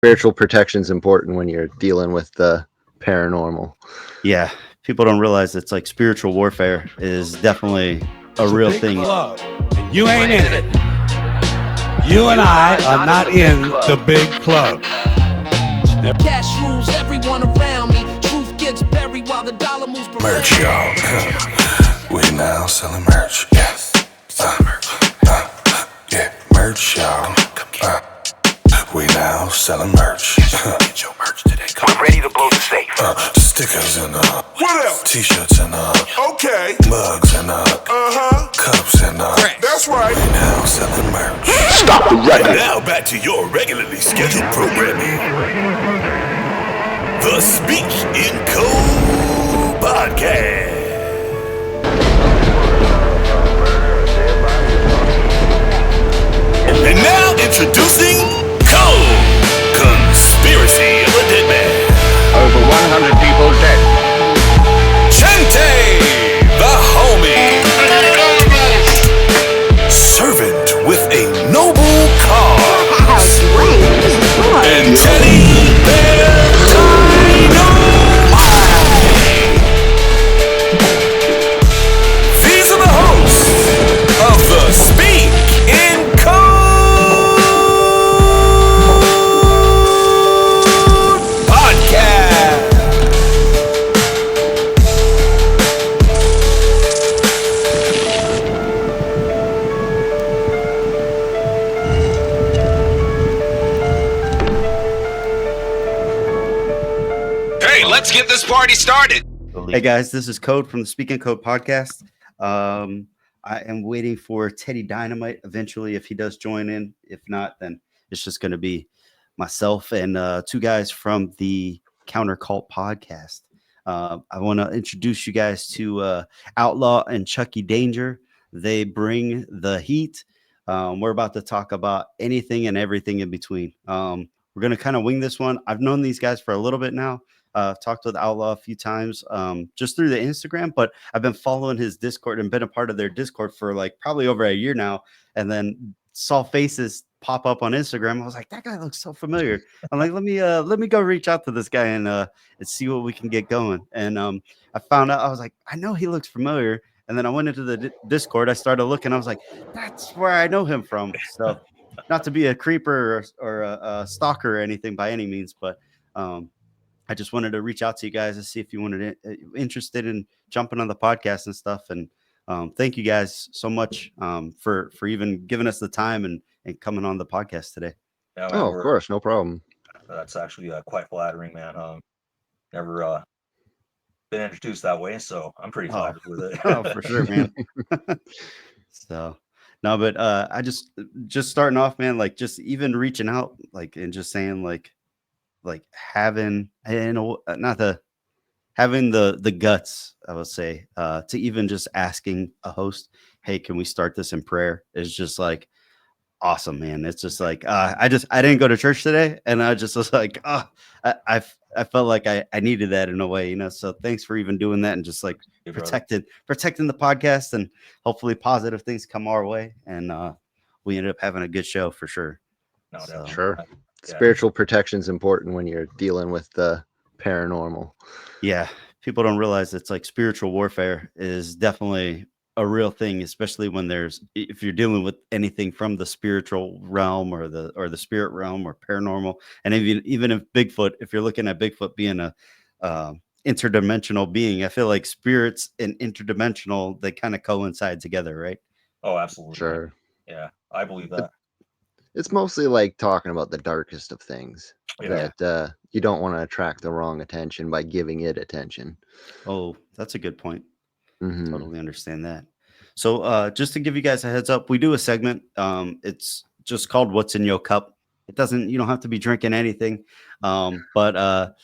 Spiritual protection is important when you're dealing with the paranormal. Yeah, people don't realize it's like spiritual warfare is definitely a real thing. Club, and you ain't in it. You and I are not in the big club. Cash rules everyone around me. Truth gets buried while the dollar moves. Merch, y'all. We now selling merch. Yes. Yeah, merch, y'all. We now selling merch. Get your merch today. We're ready to blow the safe. Stickers and What else? T-shirts and Okay. mugs and cups and That's right. We now selling merch. Stop the record. And now back to your regularly scheduled programming. The SpeakInCOAD Podcast. And now introducing COAD, Conspiracy of a Dead Man. Over 100 people dead. Chante, the homie. Servant with a noble cause. And Teddy Bear Dynamite. These are the hosts of the SpeakInCOAD Podcast. Hey, let's get this party started. Hey guys, this is Code from the SpeakInCOAD Podcast. I am waiting for Teddy Dynamite eventually if he does join in. If not, then it's just going to be myself and two guys from the CounterCult Podcast. I want to introduce you guys to Outlaw and Chucky Danger. They bring the heat. We're about to talk about anything and everything in between. We're going to kind of wing this one. I've known these guys for a little bit now. I've talked with Outlaw a few times just through the Instagram, but I've been following his Discord and been a part of their Discord for like probably over a year now. And then saw faces pop up on Instagram. I was like, that guy looks so familiar. I'm like, let me go reach out to this guy and see what we can get going. And I found out, I was like, I know he looks familiar. And then I went into the Discord. I started looking. I was like, that's where I know him from. So not to be a creeper or a stalker or anything by any means, but I just wanted to reach out to you guys to see if you wanted interested in jumping on the podcast and stuff. And thank you guys so much for even giving us the time and coming on the podcast today. Yeah, man, of course, no problem. That's actually quite flattering, man. Never been introduced that way, so I'm pretty flattered with it. Oh, for sure, man. So no, but I just starting off, man, like just even reaching out, like, and just saying like having, having the guts, I would say, to even just asking a host, hey, can we start this in prayer, is just like awesome, man. It's just like I didn't go to church today, and I just was like, I felt like I needed that in a way, you know. So thanks for even doing that and just like protecting the podcast, and hopefully positive things come our way, and we ended up having a good show for sure. No, So, Sure. Yeah. Spiritual protection is important when you're dealing with the paranormal. yeah, people don't realize it's like spiritual warfare is definitely a real thing, especially when if you're dealing with anything from the spiritual realm or the spirit realm or paranormal. And even if Bigfoot, if you're looking at Bigfoot being a interdimensional being, I feel like spirits and interdimensional, they kind of coincide together, right? Oh, absolutely. Sure. Yeah, I believe that. It's mostly like talking about the darkest of things Yeah. that you don't want to attract the wrong attention by giving it attention. Oh, that's a good point. Mhm. Totally understand that. So just to give you guys a heads up, we do a segment. It's just called What's in Your Cup. You don't have to be drinking anything. But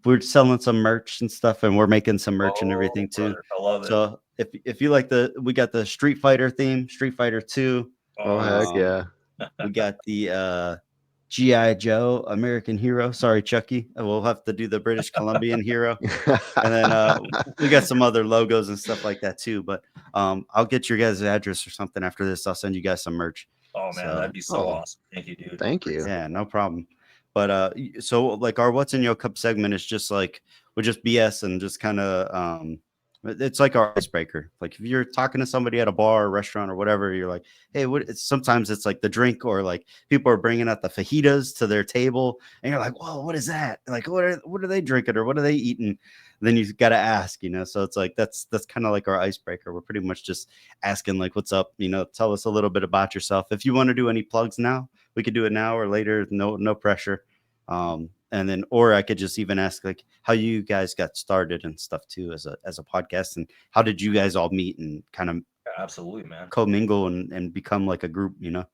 we're selling some merch and stuff, and we're making some merch and everything too. Brother, I love it. So if you like we got the Street Fighter theme, Street Fighter 2. Oh, heck yeah. We got the G.I. Joe, American Hero. Sorry, Chucky. We'll have to do the British Columbian Hero. And then we got some other logos and stuff like that too. But I'll get your guys' address or something after this. I'll send you guys some merch. Oh, man, So- that'd be so awesome. Thank you, dude. Thank you. Yeah, no problem. But so like our What's in Your Cup segment is just like we just BS and just kind of it's like our icebreaker. Like if you're talking to somebody at a bar or restaurant or whatever, you're like, hey, sometimes it's like the drink, or like people are bringing out the fajitas to their table and you're like, whoa, what is that? Like what are they drinking or what are they eating? Then you got to ask, so it's like that's kind of like our icebreaker. We're pretty much just asking like, what's up? Tell us a little bit about yourself. If you want to do any plugs now, we could do it now or later. No pressure. And then, or I could just even ask like how you guys got started and stuff too as a podcast, and how did you guys all meet and kind of Absolutely, man. commingle and become like a group, Yeah,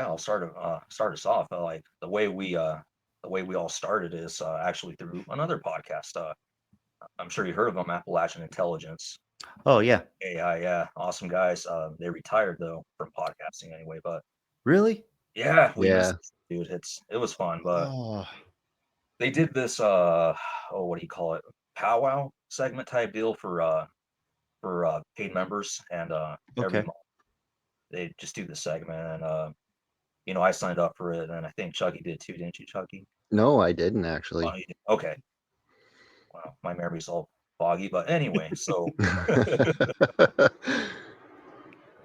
I'll start us off. Like the way we all started is actually through another podcast. I'm sure you heard of them, Appalachian Intelligence. Oh yeah. AI, yeah, awesome guys. They retired though from podcasting anyway, but Really? yeah, we Yeah. missed it, dude. It was fun, but Oh, they did this what do you call it? Powwow segment type deal for paid members, and every okay. month they just do the segment, and I signed up for it, and I think Chucky did too, didn't you, Chucky? No, I didn't actually. Oh, you did? Okay. Wow, my memory's all foggy, but anyway, so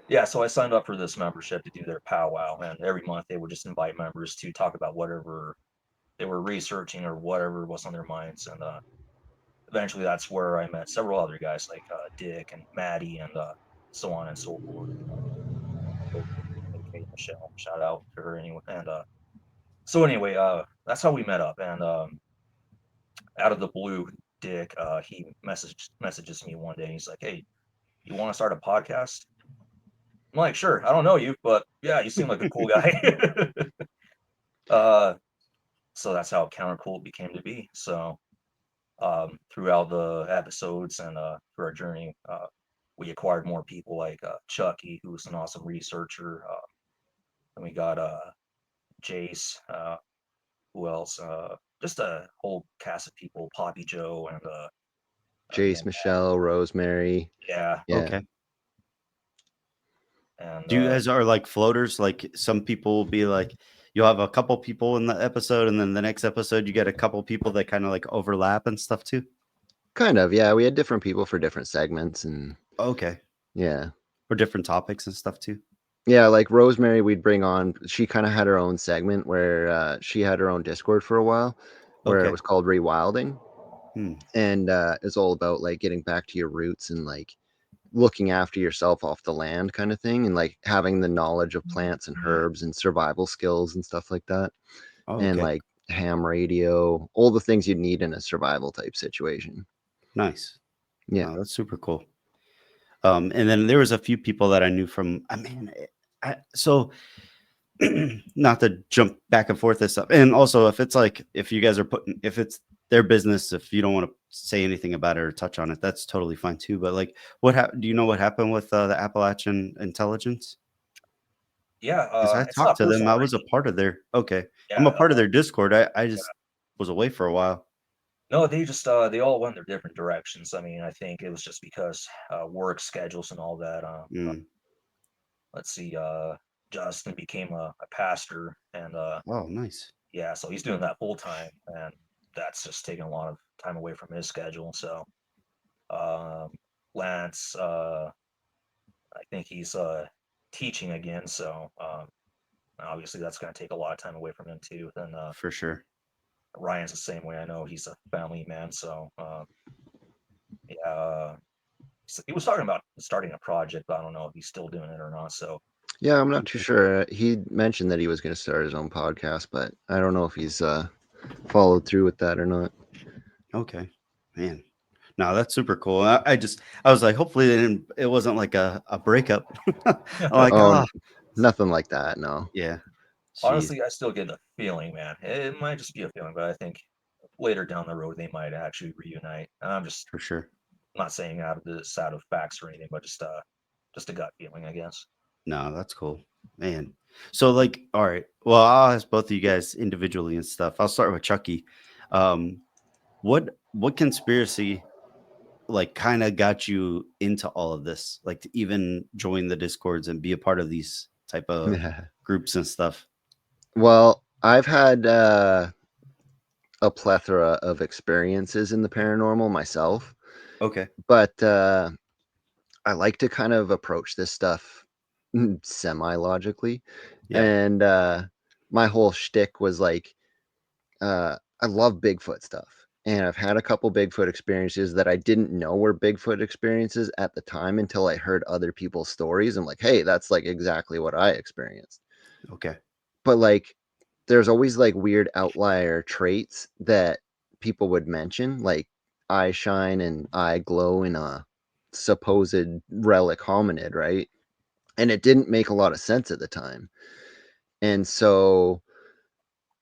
yeah, so I signed up for this membership to do their powwow, and every month they would just invite members to talk about whatever they were researching or whatever was on their minds, and eventually that's where I met several other guys like Dick and Maddie and so on and so forth. Okay, Michelle, shout out to her anyway, and so anyway, that's how we met up, and out of the blue, Dick, he messages me one day. And he's like, "Hey, you want to start a podcast?" I'm like, "Sure." I don't know you, but yeah, you seem like a cool guy. So that's how CounterCult became to be. So throughout the episodes and through our journey, we acquired more people like Chucky, who's an awesome researcher. And we got Jace. Who else? Just a whole cast of people. Poppy Joe and Jace, Michelle, Rosemary. yeah. Okay. And Do you guys are like floaters? Like some people will be like, you'll have a couple people in the episode, and then the next episode you get a couple people that kind of like overlap and stuff too. Kind of, yeah. We had different people for different segments, and Okay. yeah. For different topics and stuff too. Yeah, like Rosemary, we'd bring on. She kind of had her own segment where she had her own Discord for a while, where Okay. it was called Rewilding, Hmm. and it's all about like getting back to your roots and like looking after yourself off the land, kind of thing, and like having the knowledge of plants and herbs and survival skills and stuff like that, Oh, and okay. like ham radio, all the things you'd need in a survival type situation. Nice. Yeah. Oh, that's super cool. And then there was a few people that I knew from, so not to jump back and forth this up. And also if it's like, if you guys are if it's their business, if you don't want to say anything about it or touch on it, that's totally fine too. But like, do you know what happened with the Appalachian Intelligence? yeah, Because I it's talked not to them. personal I or was a anything. part of their, okay. Yeah, I'm a part of their Discord. I just was away for a while. no, they just they all went their different directions. I mean, I think it was just because work schedules and all that. Mm. Let's see, Justin became a pastor, and Oh, nice. yeah, so he's doing that full time, and that's just taking a lot of time away from his schedule. So Lance, I think he's teaching again, so obviously that's going to take a lot of time away from him too. Then For sure. Ryan's the same way. I know he's a family man, so yeah. He was talking about starting a project, but I don't know if he's still doing it or not. So Yeah, I'm not too sure. He mentioned that he was going to start his own podcast, but I don't know if he's followed through with that or not. Okay, man. No, that's super cool. I was like, hopefully it wasn't like a breakup. I'm like, Oh, nothing like that. No. yeah. honestly, I still get the feeling, man. It might just be a feeling, but I think later down the road they might actually reunite. And I'm just for sure. not saying out of facts or anything, but just a gut feeling, I guess. No, that's cool, man. So like, all right. Well, I'll ask both of you guys individually and stuff. I'll start with Chucky. What conspiracy like kind of got you into all of this, like to even join the Discords and be a part of these type of groups and stuff? Well, I've had a plethora of experiences in the paranormal myself, Okay. but I like to kind of approach this stuff semi-logically. Yeah. And my whole shtick was like, I love Bigfoot stuff. And I've had a couple Bigfoot experiences that I didn't know were Bigfoot experiences at the time until I heard other people's stories. I'm like, hey, that's like exactly what I experienced. Okay. But like, there's always like weird outlier traits that people would mention, like eye shine and eye glow in a supposed relic hominid, right? And it didn't make a lot of sense at the time. And so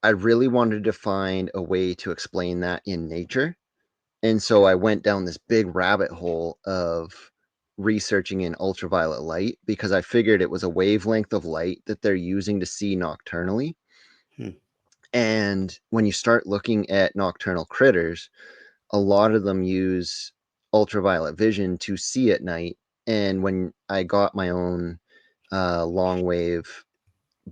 I really wanted to find a way to explain that in nature. And so I went down this big rabbit hole of researching in ultraviolet light because I figured it was a wavelength of light that they're using to see nocturnally. Hmm. And when you start looking at nocturnal critters, a lot of them use ultraviolet vision to see at night. And when I got my own long wave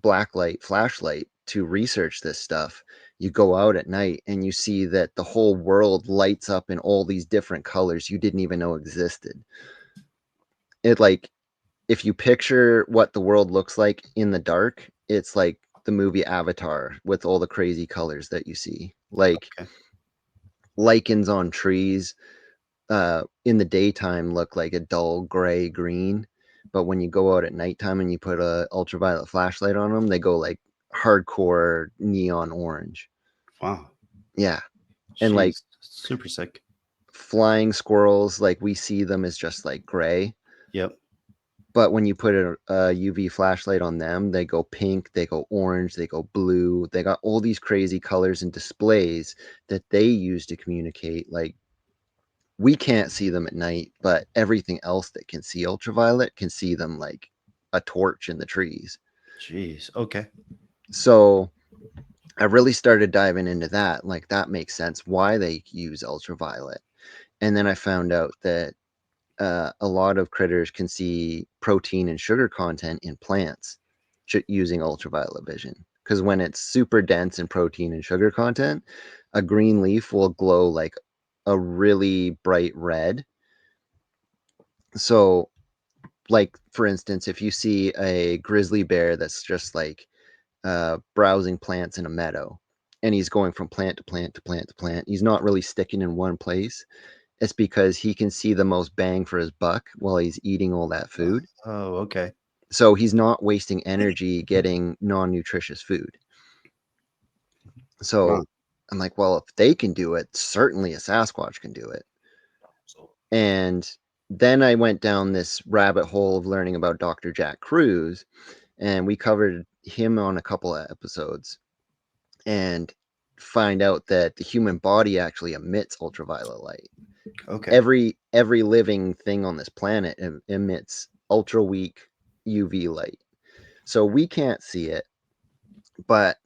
blacklight flashlight to research this stuff, you go out at night and you see that the whole world lights up in all these different colors you didn't even know existed. It like, if you picture what the world looks like in the dark, it's like the movie Avatar with all the crazy colors that you see, like Okay. lichens on trees in the daytime look like a dull gray green, but when you go out at nighttime and you put a ultraviolet flashlight on them, they go like hardcore neon orange. Wow. Yeah. And like Jeez. Super sick. flying squirrels, like we see them as just like gray, Yep. but when you put a UV flashlight on them, they go pink, they go orange, they go blue. They got all these crazy colors and displays that they use to communicate. Like, we can't see them at night, but everything else that can see ultraviolet can see them like a torch in the trees. Jeez. Okay. So I really started diving into that. Like, that makes sense why they use ultraviolet. And then I found out that a lot of critters can see protein and sugar content in plants using ultraviolet vision. Because when it's super dense in protein and sugar content, a green leaf will glow like a really bright red. So, like, for instance, if you see a grizzly bear that's just like browsing plants in a meadow and he's going from plant to plant to plant to plant, he's not really sticking in one place. It's because he can see the most bang for his buck while he's eating all that food. Oh, okay. So he's not wasting energy getting non-nutritious food. So Wow. I'm like, well, if they can do it, certainly a Sasquatch can do it. So, And then I went down this rabbit hole of learning about Dr. Jack Cruz, and we covered him on a couple of episodes and find out that the human body actually emits ultraviolet light. Okay. Every living thing on this planet emits ultra weak UV light. So we can't see it, but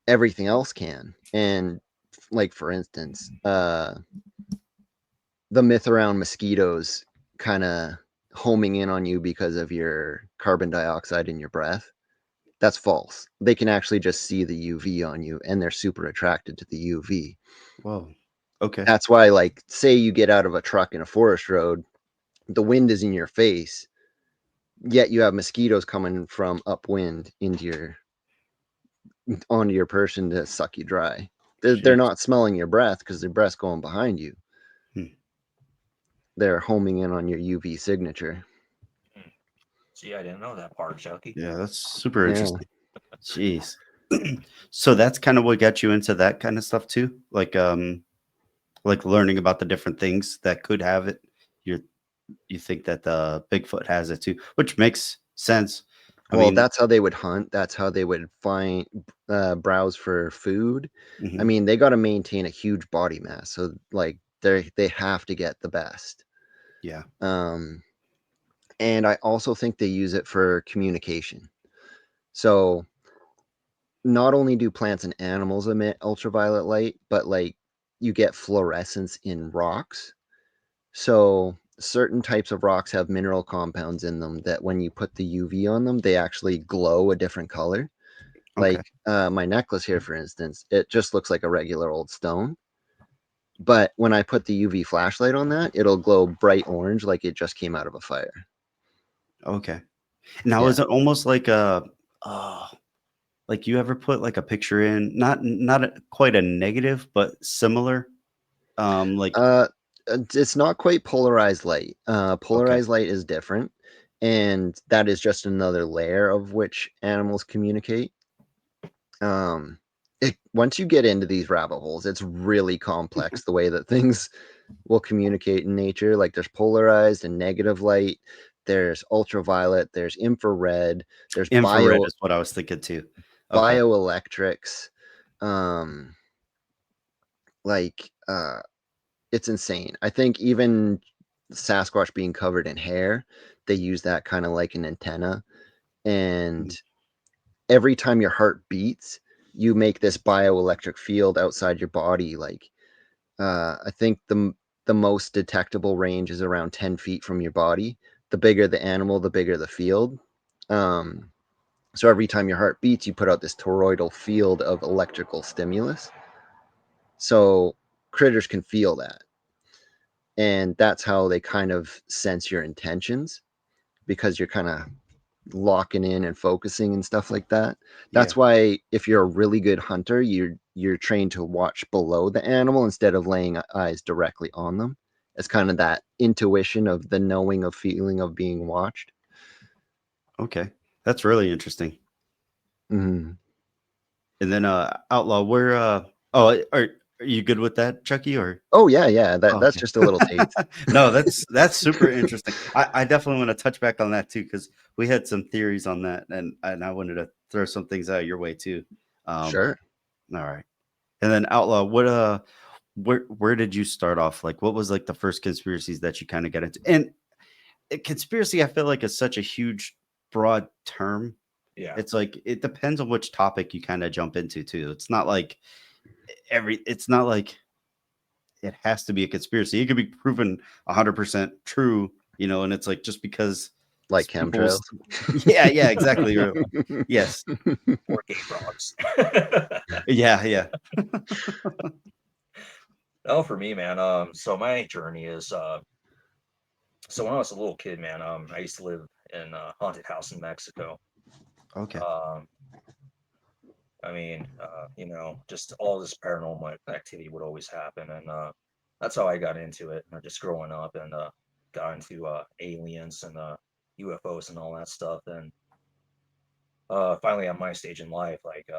everything else can. And like, for instance, the myth around mosquitoes kind of homing in on you because of your carbon dioxide in your breath, that's false. They can actually just see the UV on you and they're super attracted to the UV. Whoa. Okay. That's why, like, say you get out of a truck in a forest road, the wind is in your face, yet you have mosquitoes coming from upwind onto your person to suck you dry. They're Jeez. not smelling your breath because their breath's going behind you. They're homing in on your UV signature. see, I didn't know that part, Chucky. Yeah, that's super Yeah. interesting. Jeez. So that's kind of what got you into that kind of stuff too, like learning about the different things that could have it. You think that the Bigfoot has it too, which makes sense. I Well, mean, that's how they would hunt. That's how they would find browse for food. mhm. I mean, they got to maintain a huge body mass, so like they have to get the best. Yeah. And I also think they use it for communication. So not only do plants and animals emit ultraviolet light, but like you get fluorescence in rocks. So certain types of rocks have mineral compounds in them that when you put the UV on them, they actually glow a different color. Okay. Like my necklace here, for instance, it just looks like a regular old stone. But when I put the UV flashlight on that, it'll glow bright orange like it just came out of a fire. Okay. Now, Yeah. is it almost like like you ever put like a picture in, not quite a negative, but similar? Like, It's not quite polarized light. okay. Polarized light is different, and that is just another layer of which animals communicate. Once you get into these rabbit holes, it's really complex the way that things will communicate in nature. Like there's polarized and negative light, there's ultraviolet, there's infrared, there's Infrared is what I was thinking too. Okay. bioelectrics. Um, like it's insane. I think even Sasquatch being covered in hair, they use that kind of like an antenna. And every time your heart beats, you make this bioelectric field outside your body. Like I think the most detectable range is around 10 feet from your body. The bigger the animal, the bigger the field. Um, so every time your heart beats, you put out this toroidal field of electrical stimulus. So critters can feel that. And that's how they kind of sense your intentions, because you're kind of locking in and focusing and stuff like that. Yeah. That's why if you're a really good hunter, you're trained to watch below the animal instead of laying eyes directly on them. It's kind of that intuition of the knowing of feeling of being watched. Okay. That's really interesting. Mm-hmm. And then Outlaw, where are you good with that, Chucky? Or Oh yeah. That's okay. just a little taste. No, that's super interesting. I definitely want to touch back on that too, because we had some theories on that, and I wanted to throw some things out your way too. Sure. All right. And then Outlaw, where did you start off? Like, what was like the first conspiracies that you kind of got into? And conspiracy, I feel like, is such a huge, broad term. Yeah. It's like it depends on which topic you kind of jump into too. It's not like it's not like it has to be a conspiracy. It could be proven 100% true, and it's like just because Like people's chemtrails. yeah, exactly. Yes. Or gay frogs. Yeah. Oh, for me, man. So my journey is so when I was a little kid, man, I used to live in a haunted house in Mexico. Okay. Um, I mean, just all this paranormal activity would always happen, and that's how I got into it. Just growing up and got into aliens and UFOs and all that stuff. And finally, at my stage in life, like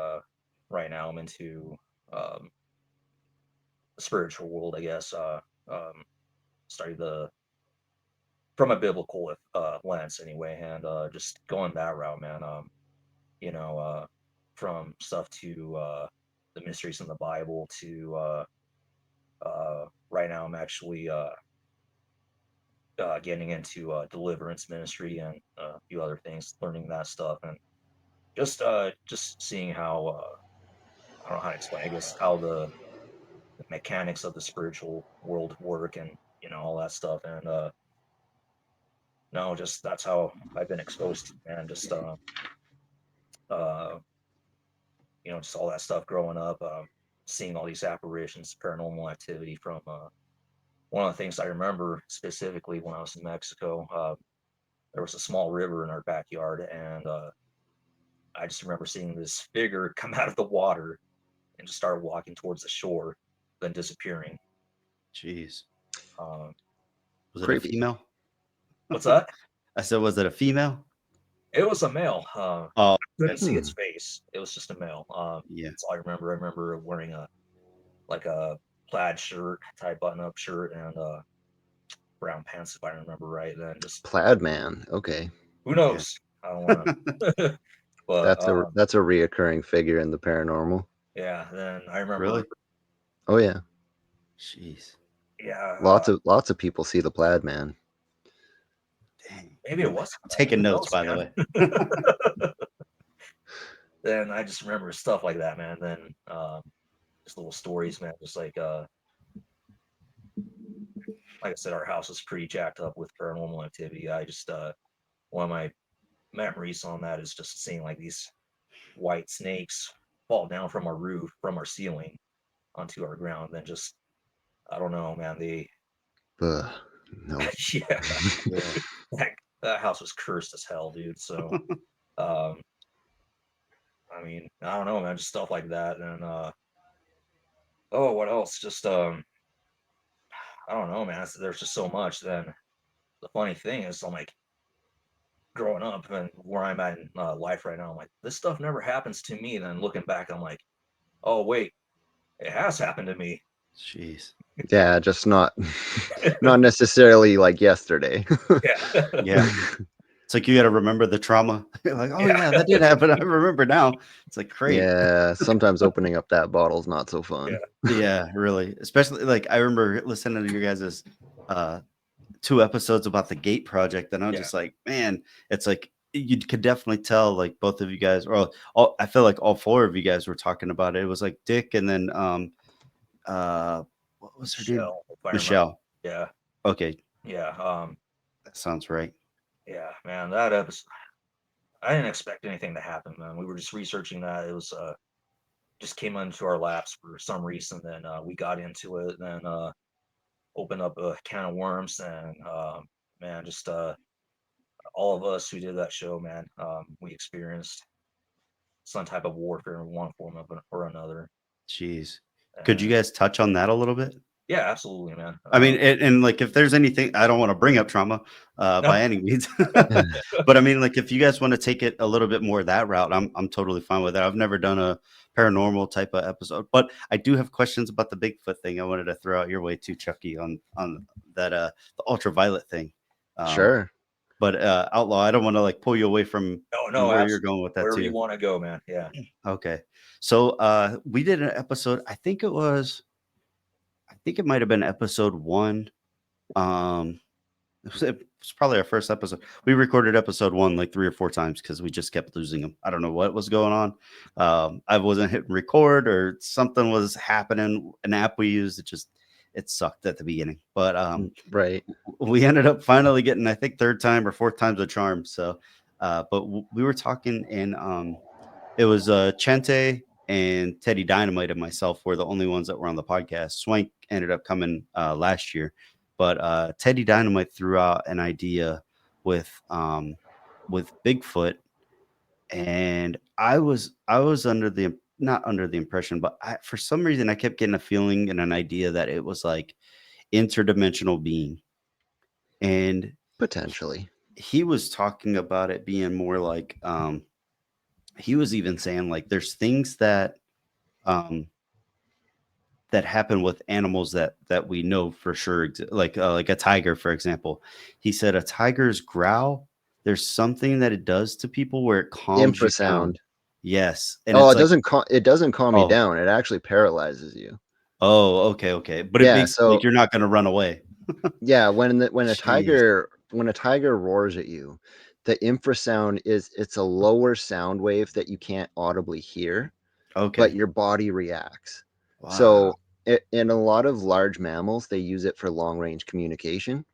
right now, I'm into um, the spiritual world, I guess. Study from a biblical lens, anyway, and just going that route, man. You know, from stuff to the mysteries in the Bible to right now I'm actually getting into deliverance ministry and a few other things, learning that stuff, and just seeing how I don't know how to explain. I guess how the mechanics of the spiritual world work, and all that stuff, and no, just that's how I've been exposed to, man. Just uh, just all that stuff growing up, seeing all these apparitions, paranormal activity from one of the things I remember specifically when I was in Mexico, there was a small river in our backyard, and I just remember seeing this figure come out of the water and just start walking towards the shore, then disappearing. Jeez. Um, Was it a Creepy. female? what's that? I said, was it a female? It was a male. Oh, Couldn't see Hmm. its face. It was just a male. yeah. That's all I remember. I remember wearing a plaid shirt, tight button-up shirt, and brown pants, if I remember right. Then just Plaid man. Okay. who knows? I don't want to. But That's a reoccurring figure in the paranormal. yeah, then I remember. Really? Oh yeah. Jeez. Yeah, Lots of people see the plaid man. Dang. maybe it was. I'm taking Who notes, knows, by the man? way. Then I just remember stuff like that, man. Then just little stories, man. Just like I said, our house is pretty jacked up with paranormal activity. I just one of my memories on that is just seeing like these white snakes fall down from our roof, from our ceiling onto our ground. Then just, I don't know, man. Ugh, no. Yeah, that house was cursed as hell, dude. So, um, I mean, I don't know, man. Just stuff like that. And oh, what else? Just I don't know, man. There's just so much. Then the funny thing is, I'm like growing up and where I'm at in life right now. I'm like, this stuff never happens to me. Then looking back, I'm like, oh wait, it has happened to me. Jeez. Yeah, just not necessarily like yesterday. Yeah, Yeah. It's like you got to remember the trauma. You're like, oh yeah, that did happen. I remember now. It's like great. Yeah, sometimes opening up that bottle's not so fun. Yeah, really. Especially like I remember listening to your guys' 2 episodes about the Gate Project, and I'm just like, man, it's like you could definitely tell like both of you guys, or I feel like all 4 of you guys were talking about it. It was like Dick and then what was her name? Michelle. Yeah. Okay. Yeah. That sounds right. Yeah, man, that episode, I didn't expect anything to happen, man. We were just researching that. It was just came into our laps for some reason. Then we got into it, then opened up a can of worms, and man, just all of us who did that show, man, we experienced some type of warfare in one form or another. Jeez. Could you guys touch on that a little bit? Yeah, absolutely, man. I mean, and like if there's anything, I don't want to bring up trauma by any means, but I mean, like if you guys want to take it a little bit more that route, I'm totally fine with it. I've never done a paranormal type of episode, but I do have questions about the Bigfoot thing. I wanted to throw out your way too, Chucky, on that the ultraviolet thing. Sure. But Outlaw, I don't want to like pull you away from where you're going with that wherever too. you want to go, man. Yeah. Okay. So we did an episode. I think it might have been episode 1. It was probably our first episode. We recorded episode 1 like 3 or 4 times because we just kept losing them. I don't know what was going on. I wasn't hitting record or something was happening. An app we used, it sucked at the beginning. But right. We ended up finally getting, I think, 3rd time or 4th time's a charm. So, but we were talking, and it was Chente and Teddy Dynamite and myself were the only ones that were on the podcast. Swank ended up coming last year, but Teddy Dynamite threw out an idea with Bigfoot, and I was not under the impression, but for some reason I kept getting a feeling and an idea that it was like interdimensional being, and potentially he was talking about it being more like he was even saying like there's things that that happen with animals that we know for sure, like a tiger, for example. He said a tiger's growl, there's something that it does to people where it calms you down. Yes. And it doesn't calm you down. It actually paralyzes you. Oh, okay. But it makes like you're not going to run away. Yeah, when a tiger roars at you, the infrasound it's a lower sound wave that you can't audibly hear. Okay. But your body reacts. Wow. So in a lot of large mammals, they use it for long range communication.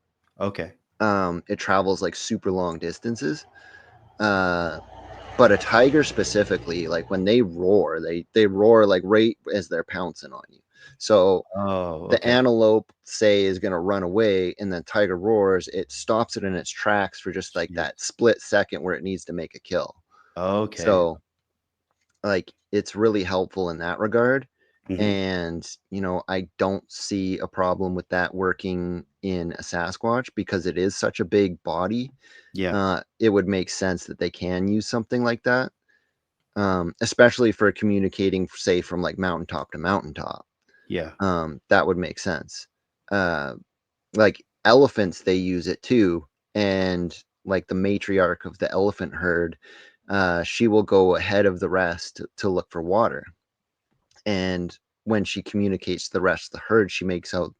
Okay. It travels like super long distances. But a tiger specifically, like when they roar, they roar like right as they're pouncing on you. So the antelope, say, is going to run away, and then tiger roars, it stops it in its tracks for just like that split second where it needs to make a kill. Okay. So like it's really helpful in that regard. Mm-hmm. And, I don't see a problem with that working in a Sasquatch because it is such a big body. Yeah. It would make sense that they can use something like that, especially for communicating, say, from like mountaintop to mountaintop. Yeah. That would make sense. Like elephants, they use it too. And like the matriarch of the elephant herd, she will go ahead of the rest to look for water. And when she communicates to the rest of the herd, she makes out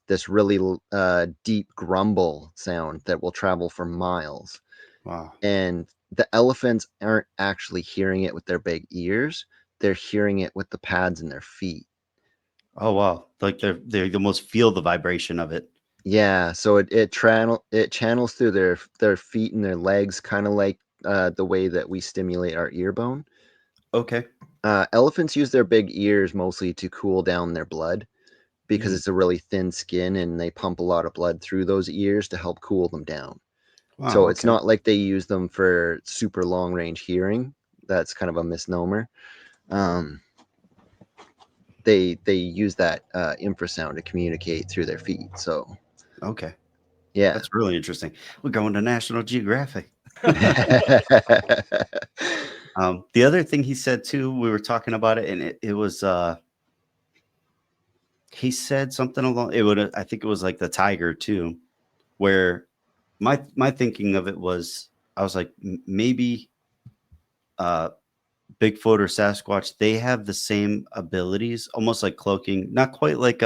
this really deep grumble sound that will travel for miles. Wow. And the elephants aren't actually hearing it with their big ears. They're hearing it with the pads in their feet. Oh, wow. Like they almost feel the vibration of it. Yeah. So it channels through their feet and their legs, kind of like the way that we stimulate our ear bone. Okay. Elephants use their big ears mostly to cool down their blood because Mm. it's a really thin skin and they pump a lot of blood through those ears to help cool them down. Wow. So it's Okay. not like they use them for super long range hearing. That's kind of a misnomer. They use that infrasound to communicate through their feet. So Okay. yeah. That's really interesting. We're going to National Geographic. The other thing he said too, we were talking about it, and it was he said something along I think it was like the tiger too, where my thinking of it was I was like maybe Bigfoot or Sasquatch, they have the same abilities, almost like cloaking, not quite like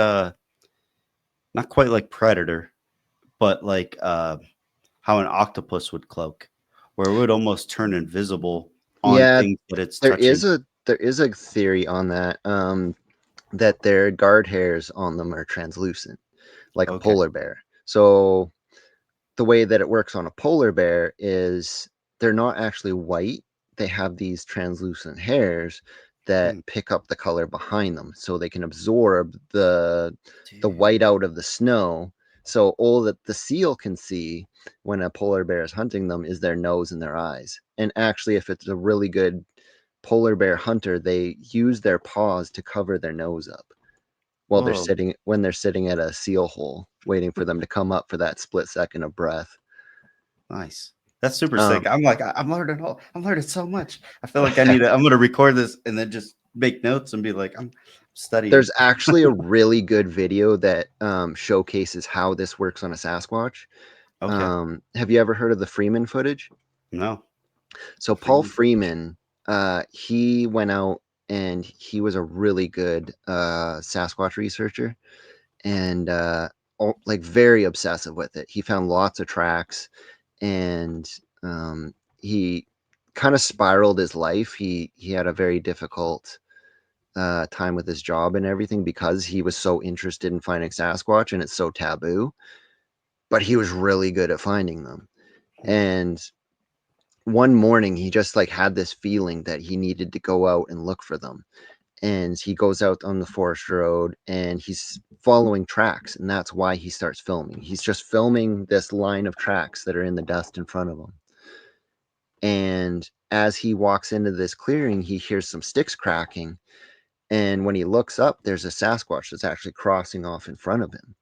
Predator, but like how an octopus would cloak, where it would almost turn invisible on Yeah, things that it's there touching. is a theory on that, that their guard hairs on them are translucent, like a Okay. polar bear. So the way that it works on a polar bear is they're not actually white. They have these translucent hairs that Mm, pick up the color behind them, so they can absorb the dude. white out of the snow. So all that the seal can see when a polar bear is hunting them is their nose and their eyes. And actually, if it's a really good polar bear hunter, they use their paws to cover their nose up while Whoa. they're sitting at a seal hole, waiting for them to come up for that split second of breath. Nice. That's super Um, sick. I'm like, I'm learning so much. I feel like I'm going to record this and then just make notes and be like, I'm studying. There's actually a really good video that showcases how this works on a Sasquatch. Okay. Have you ever heard of the Freeman footage? No. So Paul Freeman, he went out and he was a really good Sasquatch researcher and like very obsessive with it. He found lots of tracks and he kind of spiraled his life. He had a very difficult time with his job and everything because he was so interested in finding Sasquatch and it's so taboo. But he was really good at finding them. And one morning he just like had this feeling that he needed to go out and look for them. And he goes out on the forest road and he's following tracks, and that's why he starts filming. He's just filming this line of tracks that are in the dust in front of him. And as he walks into this clearing, he hears some sticks cracking. And when he looks up, there's a Sasquatch that's actually crossing off in front of him.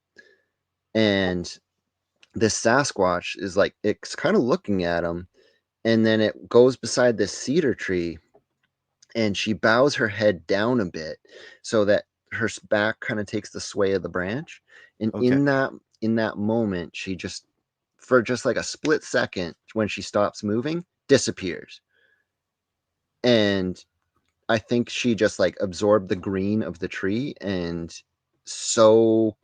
And this Sasquatch is like, it's kind of looking at him. And then it goes beside this cedar tree and she bows her head down a bit so that her back kind of takes the sway of the branch. And Okay. in that moment, she just, for just like a split second, when she stops moving, disappears. And I think she just like absorbed the green of the tree and so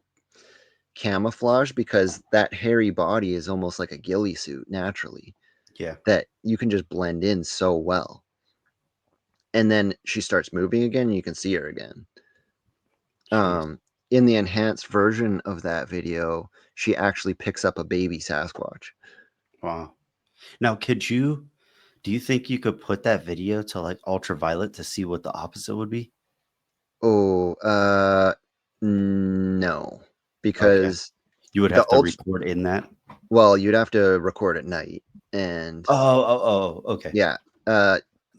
camouflaged because that hairy body is almost like a ghillie suit naturally. Yeah. That you can just blend in so well. And then she starts moving again and you can see her again. In the enhanced version of that video, she actually picks up a baby Sasquatch. Wow. Now, do you think you could put that video to like ultraviolet to see what the opposite would be? Oh, no, because you would have to record in that. Well, you'd have to record at night, and okay. Yeah,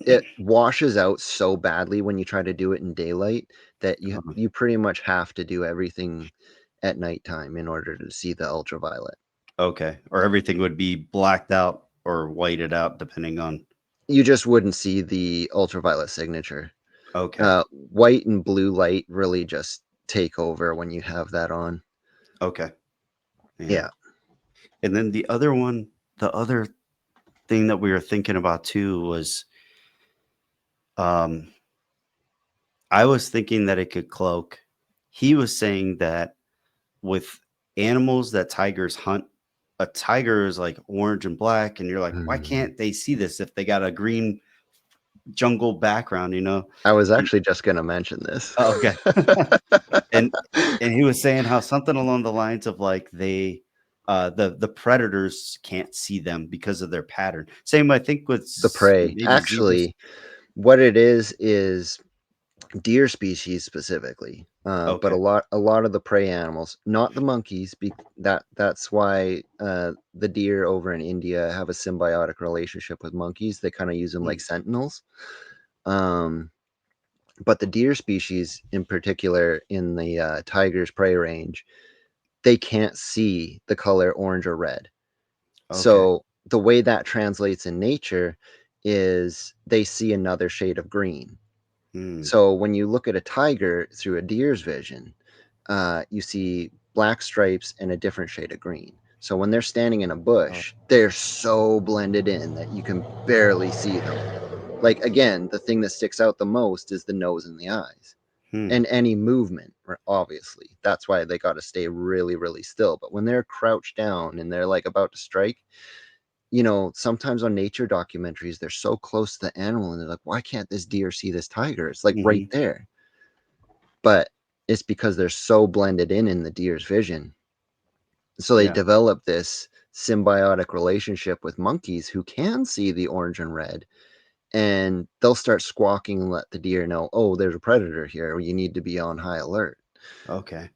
it washes out so badly when you try to do it in daylight that you pretty much have to do everything at nighttime in order to see the ultraviolet. Okay, or everything would be blacked out or whited out depending on. You just wouldn't see the ultraviolet signature. Okay. White and blue light really just take over when you have that on. Okay. Yeah. And then the other thing that we were thinking about too was, I was thinking that it could cloak. He was saying that with animals that tigers hunt, a tiger is like orange and black, and you're like, why can't they see this if they got a green jungle background? I was actually just going to mention this. Oh, okay. and he was saying how something along the lines of like the predators can't see them because of their pattern. Same, I think, with the prey. Actually, What it is deer species specifically, but Okay. a lot of the prey animals, not the monkeys. That's why the deer over in India have a symbiotic relationship with monkeys. They kind of use them like sentinels. But the deer species, in particular, in the tiger's prey range, they can't see the color orange or red. Okay. So the way that translates in nature is they see another shade of green. So when you look at a tiger through a deer's vision, you see black stripes and a different shade of green. So when they're standing in a bush, they're so blended in that you can barely see them. Like, again, the thing that sticks out the most is the nose and the eyes. And any movement, obviously. That's why they got to stay really, really still. But when they're crouched down and they're like about to strike, you know, sometimes on nature documentaries, they're so close to the animal and they're like, why can't this deer see this tiger? It's like right there. But it's because they're so blended in the deer's vision. So they develop this symbiotic relationship with monkeys who can see the orange and red, and they'll start squawking and let the deer know, oh, there's a predator here. You need to be on high alert. Okay.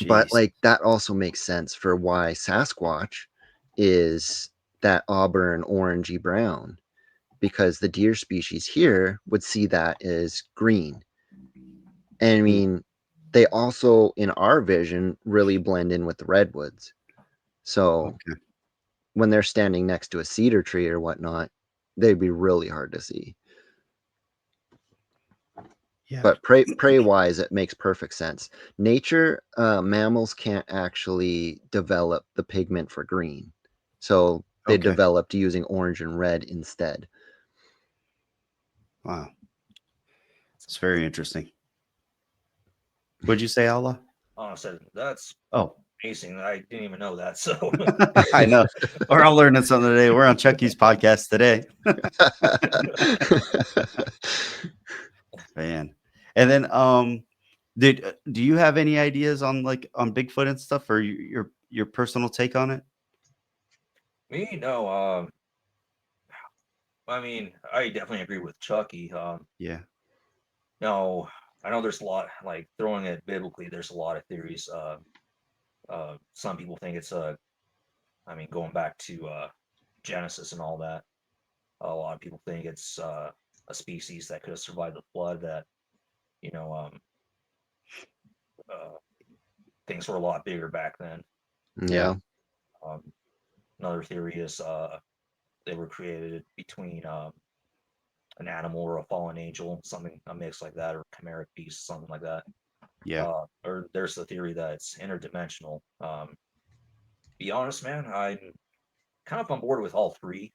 But Jeez. like that also makes sense for why Sasquatch is that auburn orangey brown, because the deer species here would see that as green. And I mean, they also in our vision really blend in with the redwoods. So when they're standing next to a cedar tree or whatnot, they'd be really hard to see. Yeah. But prey wise, it makes perfect sense. Nature, mammals can't actually develop the pigment for green. So they developed using orange and red instead. Wow. It's very interesting. What'd you say, Outlaw? I said that's Oh, amazing. I didn't even know that. So I know. We're all learning something today. We're on Chucky's podcast today. Man. And then do you have any ideas on on Bigfoot and stuff, or your personal take on it? me, no. I mean, I definitely agree with Chucky. Yeah. No, I know there's a lot, like throwing it biblically. There's a lot of theories. Some people think it's I mean, going back to Genesis and all that. A lot of people think it's a species that could have survived the flood. That you know, uh, things were a lot bigger back then. Yeah. Another theory is they were created between an animal or a fallen angel, something a mix like that, or chimeric beast, something like that. Yeah. Or there's the theory that it's interdimensional. Be honest, man, I'm kind of on board with all three.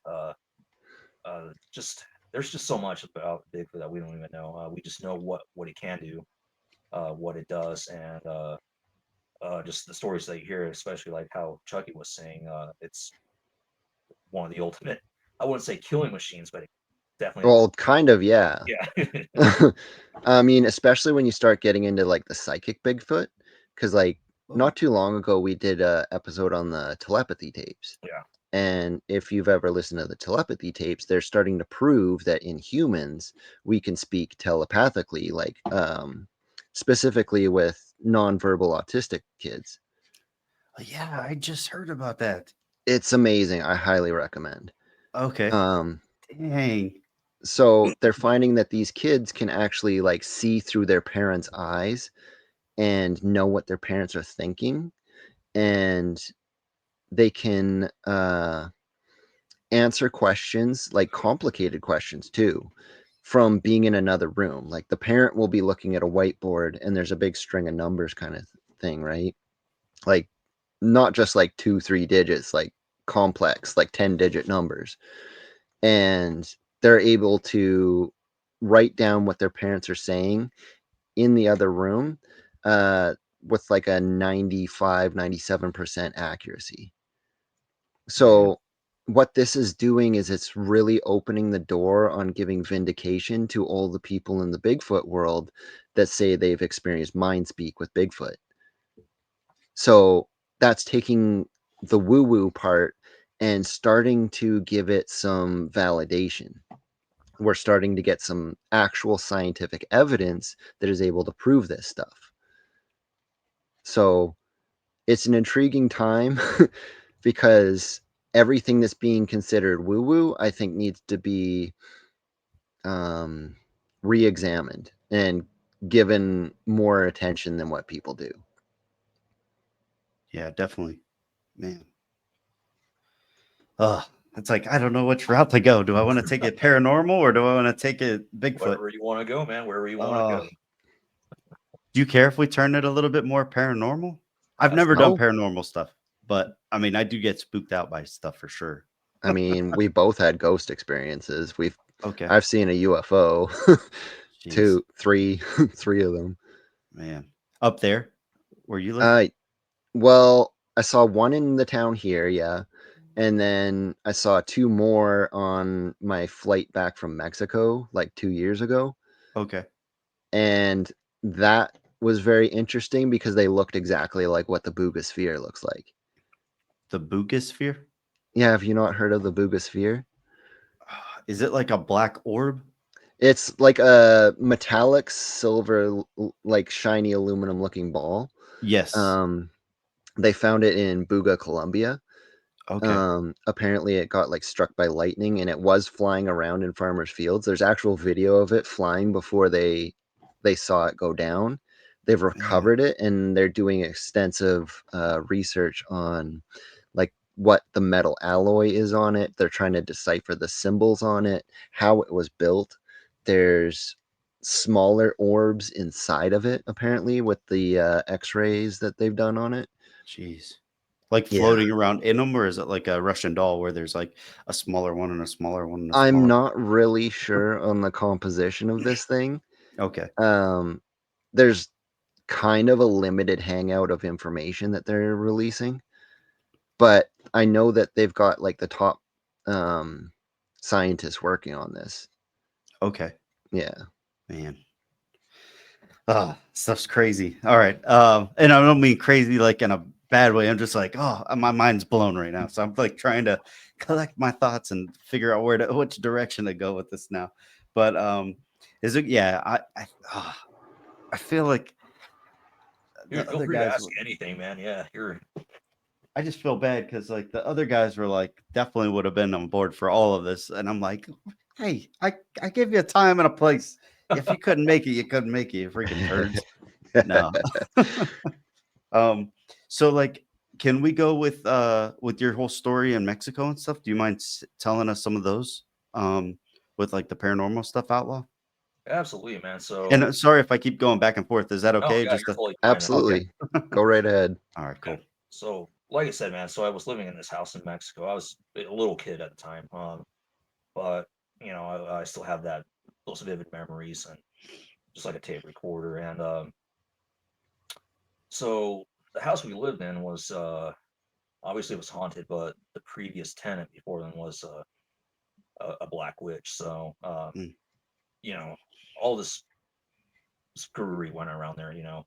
Just there's just so much about Bigfoot that we don't even know. We just know what it can do, what it does, and just the stories that you hear, especially like how Chucky was saying. It's one of the ultimate. I wouldn't say killing machines, but it definitely. Well, kind of, yeah. Yeah. I mean, especially when you start getting into like the psychic Bigfoot, because like not too long ago we did a episode on the telepathy tapes. Yeah. And if you've ever listened to the telepathy tapes, they're starting to prove that in humans we can speak telepathically, like specifically with nonverbal autistic kids. Yeah, I just heard about that. It's amazing. I highly recommend. Okay. Dang. So they're finding that these kids can actually like see through their parents' eyes and know what their parents are thinking, and they can answer questions, like complicated questions too, from being in another room. Like the parent will be looking at a whiteboard and there's a big string of numbers kind of thing, right? Like not just like 2-3 digits, like complex, like 10-digit numbers. And they're able to write down what their parents are saying in the other room with like a 95-97% accuracy. So what this is doing is it's really opening the door on giving vindication to all the people in the Bigfoot world that say they've experienced mind speak with Bigfoot. So that's taking the woo-woo part and starting to give it some validation. we're starting to get some actual scientific evidence that is able to prove this stuff. So it's an intriguing time because everything that's being considered woo-woo, I think, needs to be re-examined and given more attention than what people do. Yeah, definitely, man. It's like, I don't know which route to go. Do I want to take it paranormal or do I want to take it Bigfoot? Wherever you want to go, man. Wherever you want to go. Do you care if we turn it a little bit more paranormal? I've never done paranormal stuff, but I mean, I do get spooked out by stuff for sure. I mean, we both had ghost experiences. Okay. I've seen a UFO, three of them. Man, up there where you live? Well, I saw one in the town here, yeah, and then I saw 2 more on my flight back from Mexico, like 2 years ago. Okay. And that was very interesting because they looked exactly like what the Boogosphere looks like. The Boogosphere? Yeah, have you not heard of the Boogosphere? Is it like a black orb? It's like a metallic silver, like shiny aluminum looking ball. Yes. They found it in Buga, Colombia. Okay. Apparently it got like struck by lightning and it was flying around in farmers' fields. There's actual video of it flying before they saw it go down. They've recovered it and they're doing extensive research on like what the metal alloy is on it. They're trying to decipher the symbols on it, how it was built. There's smaller orbs inside of it, apparently, with the x-rays that they've done on it. Jeez. Like floating around in them, or is it like a Russian doll where there's like a smaller one and a smaller one? And a I'm not really sure on the composition of this thing. Okay. There's kind of a limited hangout of information that they're releasing, but I know that they've got like the top scientists working on this. Okay. Yeah. Man. Stuff's crazy. All right. And I don't mean crazy like in a bad way. I'm just like, my mind's blown right now. So I'm like trying to collect my thoughts and figure out which direction to go with this now. But is it? Yeah. I feel like Dude, feel free to ask anything, man. Yeah, I just feel bad because like the other guys were like definitely would have been on board for all of this, and I'm like, hey, I gave you a time and a place. If you couldn't make it, you couldn't make it. You freaking turds. No. So like, can we go with your whole story in Mexico and stuff? Do you mind telling us some of those with like the paranormal stuff, Outlaw? Absolutely, man. So, and sorry if I keep going back and forth. Is that okay? Yeah, Just absolutely. Go right ahead. All right, cool. So, like I said, man, so I was living in this house in Mexico. I was a little kid at the time, but you know, I still have those vivid memories and just like a tape recorder. And so the house we lived in was obviously it was haunted, but the previous tenant before then was a black witch. So you know, all this screwery went around there. You know,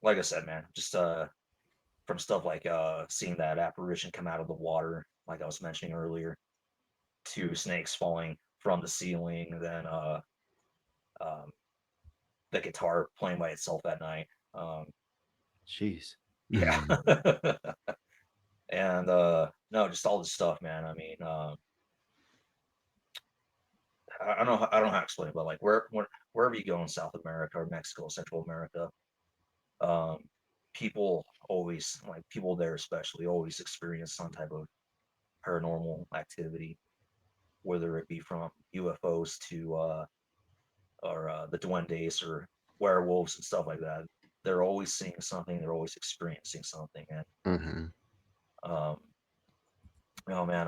like I said, man, just from stuff like seeing that apparition come out of the water, like I was mentioning earlier, to snakes falling from the ceiling, then the guitar playing by itself at night. Jeez. Yeah. And no, just all this stuff, man. I mean, I don't know how to explain it, but like wherever you go in South America or Mexico, Central America, people there especially always experience some type of paranormal activity, whether it be from UFOs to or the duendes or werewolves and stuff like that. They're always seeing something. They're always experiencing something. And oh man,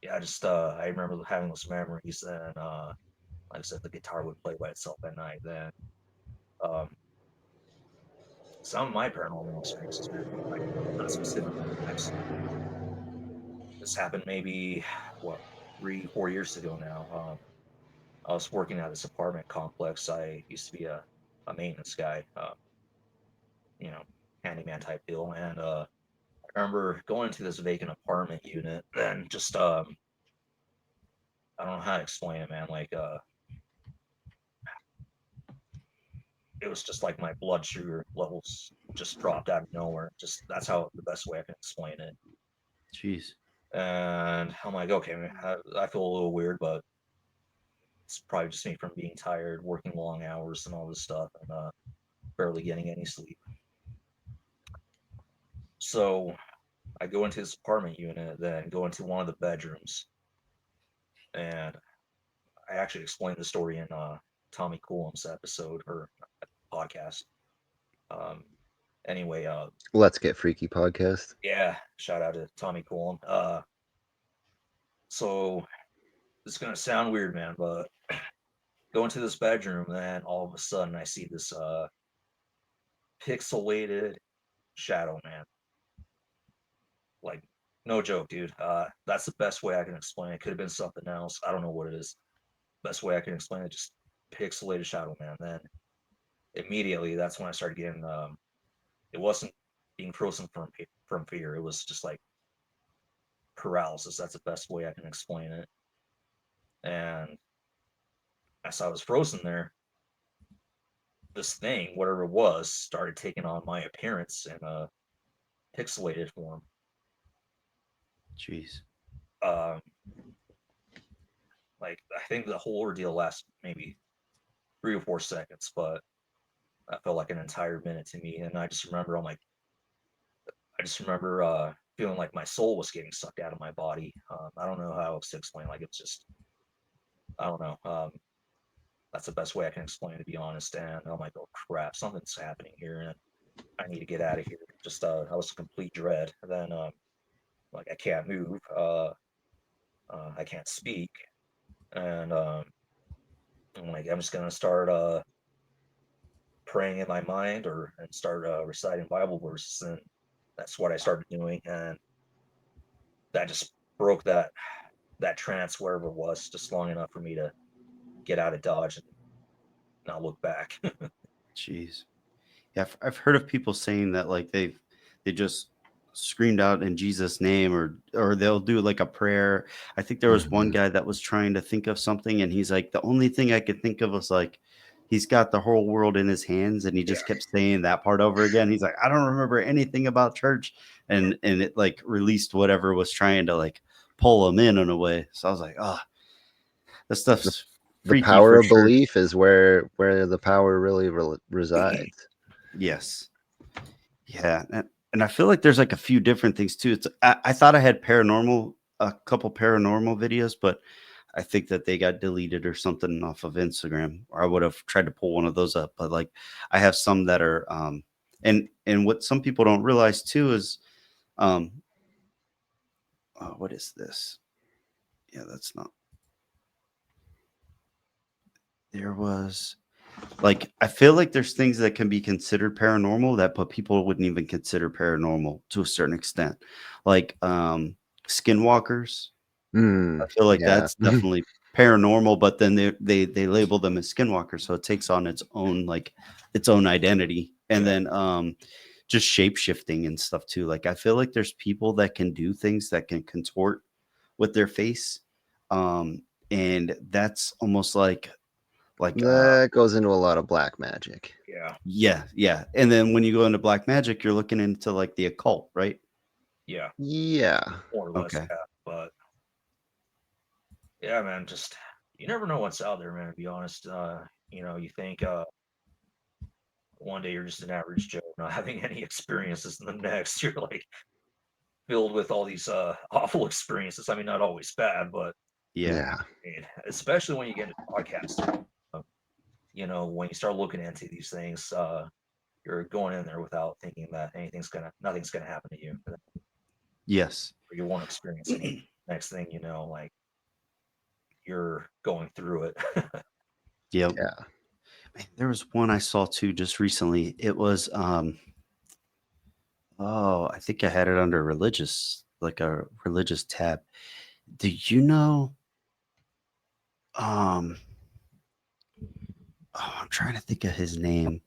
yeah, I remember having those memories. And like I said, the guitar would play by itself at night. Then some of my paranormal experiences, man, like not specifically in Mexico. This happened maybe 3-4 years ago now. I was working at this apartment complex. I used to be a maintenance guy, you know, handyman type deal. And I remember going into this vacant apartment unit and just I don't know how to explain it, man. Like it was just like my blood sugar levels just dropped out of nowhere. Just that's how the best way I can explain it. Jeez. And I'm like, okay, man, I feel a little weird, but it's probably just me from being tired, working long hours and all this stuff, and barely getting any sleep. So I go into this apartment unit, then go into one of the bedrooms, and I actually explained the story in Tommy Coolum's episode or podcast. Anyway, Let's Get Freaky podcast. yeah, shout out to Tommy Coolum. So it's gonna sound weird, man, but go into this bedroom, and then all of a sudden I see this pixelated shadow, man. Like, no joke, dude. That's the best way I can explain it. Could have been something else. I don't know what it is. Best way I can explain it, just pixelated shadow, man. Then immediately, that's when I started getting. It wasn't being frozen from fear. It was just like paralysis. That's the best way I can explain it. And as I was frozen there, this thing, whatever it was, started taking on my appearance in a pixelated form. Jeez. Like, I think the whole ordeal lasted maybe 3 or 4 seconds, but that felt like an entire minute to me. And I just remember feeling like my soul was getting sucked out of my body. I don't know how else to explain. Like, it's just, I don't know. That's the best way I can explain it, to be honest. And I'm like, oh crap, something's happening here, and I need to get out of here. Just I was a complete dread. And then like, I can't move. I can't speak. And I'm like, I'm just gonna start praying in my mind and start reciting Bible verses, and that's what I started doing, and that just broke that trance, wherever it was, just long enough for me to get out of Dodge and not look back. Jeez. Yeah, I've heard of people saying that like they just screamed out in Jesus' name, or they'll do like a prayer. I think there was one guy that was trying to think of something, and he's like, the only thing I could think of was like, he's got the whole world in his hands, and he just kept saying that part over again. He's like, I don't remember anything about church, and it like released whatever was trying to like pull him in a way. So I was like, oh, this stuff's the power of belief is where the power really resides. Yes. Yeah. And I feel like there's like a few different things too. I thought I had a couple paranormal videos, but I think that they got deleted or something off of Instagram, or I would have tried to pull one of those up. But like, I have some that are, and what some people don't realize too is, what is this? Yeah, that's not. There was, like, I feel like there's things that can be considered paranormal but people wouldn't even consider paranormal to a certain extent, like skinwalkers. I feel like that's definitely paranormal, but then they label them as skinwalkers, so it takes on its own identity. And then just shape shifting and stuff too. Like, I feel like there's people that can do things that can contort with their face, and that's almost like that goes into a lot of black magic. Yeah. And then when you go into black magic, you're looking into like the occult, right? Yeah. More or less. Okay. But yeah, man, just, you never know what's out there, man, to be honest. You think one day you're just an average Joe, not having any experiences, and the next you're like filled with all these awful experiences. I mean, not always bad, but yeah. I mean, especially when you get into podcasting. When you start looking into these things, you're going in there without thinking that nothing's gonna happen to you. Yes. Or you won't experience anything. Next thing you know, like, you're going through it. Yep. Yeah. Man, there was one I saw too just recently. It was I think I had it under religious, like a religious tab. Do you know I'm trying to think of his name.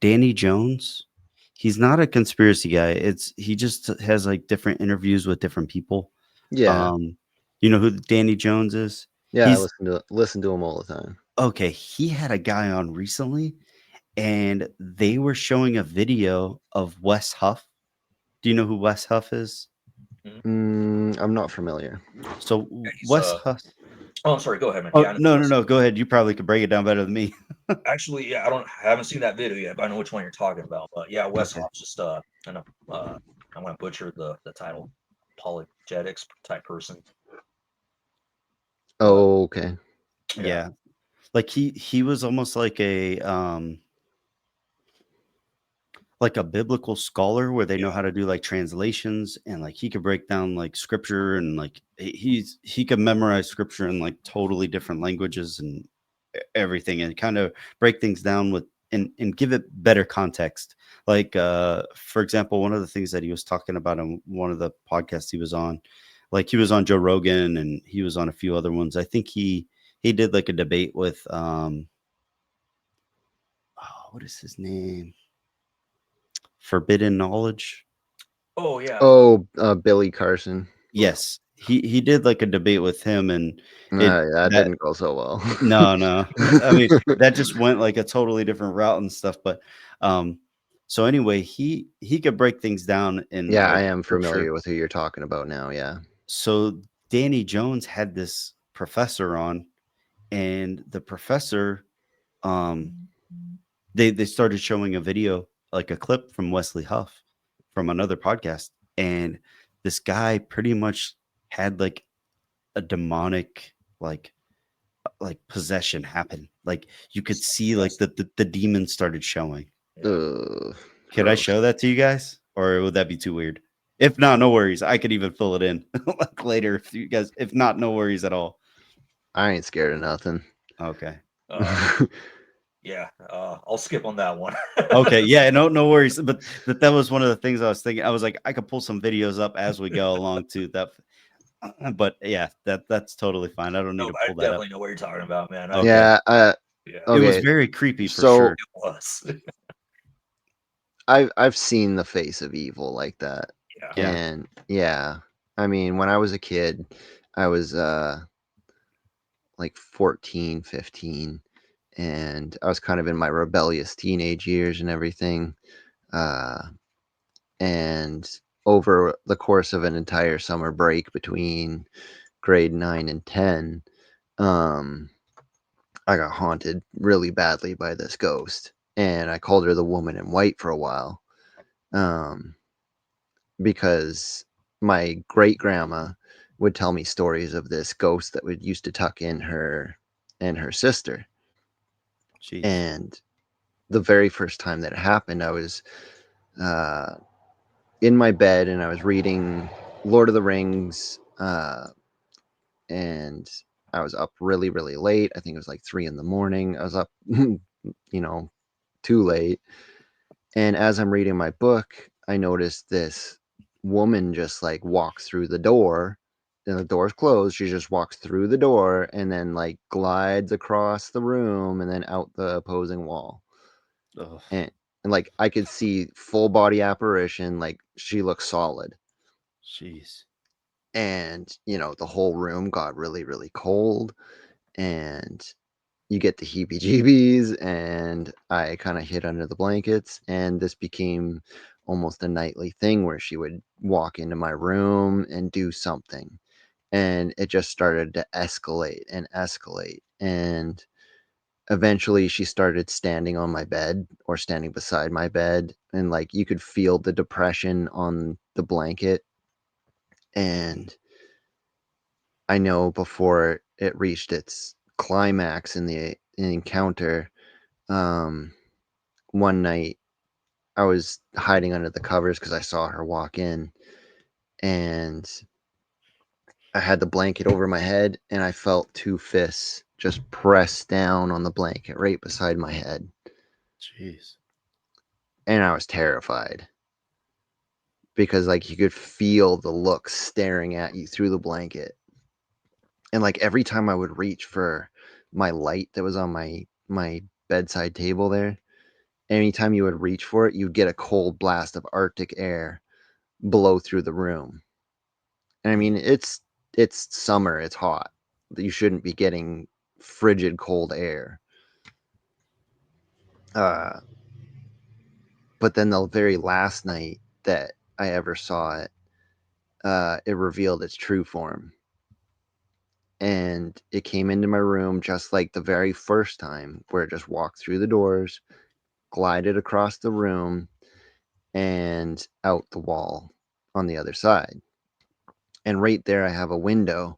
Danny Jones. He's not a conspiracy guy. He just has like different interviews with different people. Yeah. You know who Danny Jones is? Yeah, I He's listen to him all the time. okay. He had a guy on recently, and they were showing a video of Wes Huff. Do you know who Wes Huff is? I'm not familiar. So Yeah, he's Wes Huff. Oh, I'm sorry. Go ahead, man. Oh Yeah, I know no, no, Wes. no. Go ahead. You probably could break it down better than me. Actually, yeah, I haven't seen that video yet, but I know which one you're talking about. But yeah, Wes Okay. Hoff's just kind of I'm gonna butcher the title, apologetics type person. Oh, okay. Yeah. Like he was almost like a biblical scholar where they know how to do like translations, and like he could break down like scripture, and like he could memorize scripture in like totally different languages and everything, and kind of break things down with and give it better context. Like for example, one of the things that he was talking about on one of the podcasts he was on, like he was on Joe Rogan and he was on a few other ones. I think he did like a debate with what is his name? Forbidden Knowledge. Oh yeah. Oh, Billy Carson. Yes, he did like a debate with him, and That didn't go so well. no. I mean, that just went like a totally different route and stuff. But so anyway, he could break things down in Yeah, like I am scripture. familiar with who you're talking about now. Yeah. So Danny Jones had this professor on, and the professor, they started showing a video, like a clip from Wesley Huff from another podcast, and this guy pretty much had like a demonic like possession happen. Like you could see like the demons started showing. Ugh, Could I gross. show that to you guys, or would that be too weird? If not, no worries. I could even fill it in like later if you guys. If not, no worries at all. I ain't scared of nothing. Okay. Yeah, I'll skip on that one. Okay. Yeah. No worries. But that was one of the things I was thinking. I was like, I could pull some videos up as we go along to that. But yeah, that's totally fine. I don't need No, to I pull that up. definitely know what you're talking about, man. Okay. Yeah. Yeah, It was Okay. very creepy for So- sure. it was. I've seen the face of evil like that. Yeah. And yeah, I mean, when I was a kid, I was like 14, 15, and I was kind of in my rebellious teenage years and everything. And over the course of an entire summer break between grade 9 and 10, I got haunted really badly by this ghost, and I called her the woman in white for a while. Because my great grandma would tell me stories of this ghost that would used to tuck in her and her sister. Jeez. And the very first time that it happened, I was in my bed and I was reading Lord of the Rings, and I was up really, really late. I think it was like 3 a.m. I was up, too late. And as I'm reading my book, I noticed this woman just like walks through the door, and the door's closed. She just walks through the door and then like glides across the room and then out the opposing wall. Ugh. And like I could see full body apparition, like she looks solid. Jeez. And the whole room got really, really cold, and you get the heebie-jeebies, and I kind of hid under the blankets, and this became almost a nightly thing where she would walk into my room and do something, and it just started to escalate and escalate, and eventually she started standing on my bed or standing beside my bed, and like you could feel the depression on the blanket. And I know before it reached its climax in the encounter, one night I was hiding under the covers because I saw her walk in, and I had the blanket over my head, and I felt 2 fists just press down on the blanket right beside my head, Jeez. and I was terrified because like you could feel the look staring at you through the blanket. And like every time I would reach for my light that was on my bedside table there, anytime you would reach for it, you'd get a cold blast of Arctic air blow through the room. And I mean, it's it's summer, it's hot. You shouldn't be getting frigid cold air. But then the very last night that I ever saw it, it revealed its true form. And it came into my room just like the very first time, where it just walked through the doors, glided across the room, and out the wall on the other side. And right there, I have a window,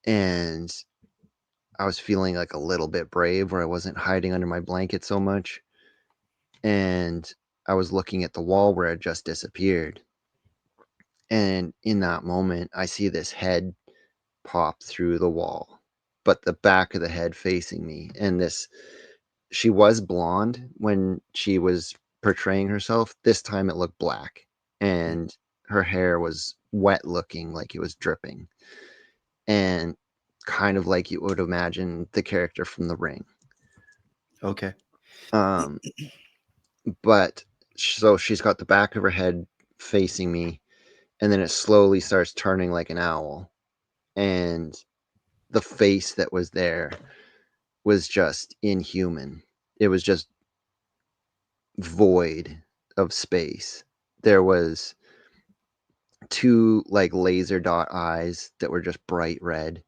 and I was feeling like a little bit brave, where I wasn't hiding under my blanket so much. And I was looking at the wall where it just disappeared. And in that moment, I see this head pop through the wall, but the back of the head facing me. And she was blonde when she was portraying herself. This time it looked black, and her hair was wet looking, like it was dripping, and kind of like you would imagine the character from The Ring. Okay. But so she's got the back of her head facing me, and then it slowly starts turning like an owl, and the face that was there was just inhuman. It was just void of space. There was two like laser dot eyes that were just bright red,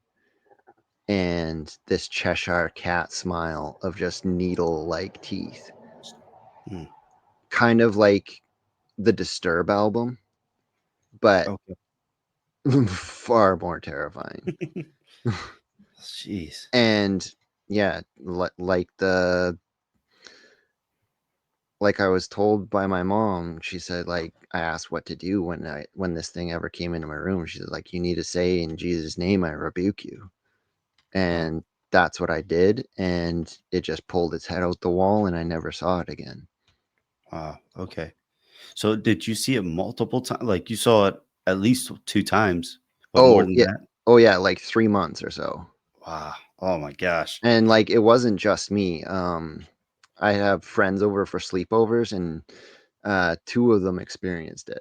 and this Cheshire cat smile of just needle like teeth. Kind of like the Disturb album, but far more terrifying. Jeez. And yeah, like I was told by my mom, she said, like, I asked what to do when this thing ever came into my room. She said, like, you need to say, in Jesus' name, I rebuke you. And that's what I did. And it just pulled its head out the wall, and I never saw it again. Wow. Okay. So did you see it multiple times? Like you saw it at least 2 times, but more than that? Oh yeah, like 3 months or so. Wow. Oh my gosh. And like, it wasn't just me. I have friends over for sleepovers, and 2 of them experienced it.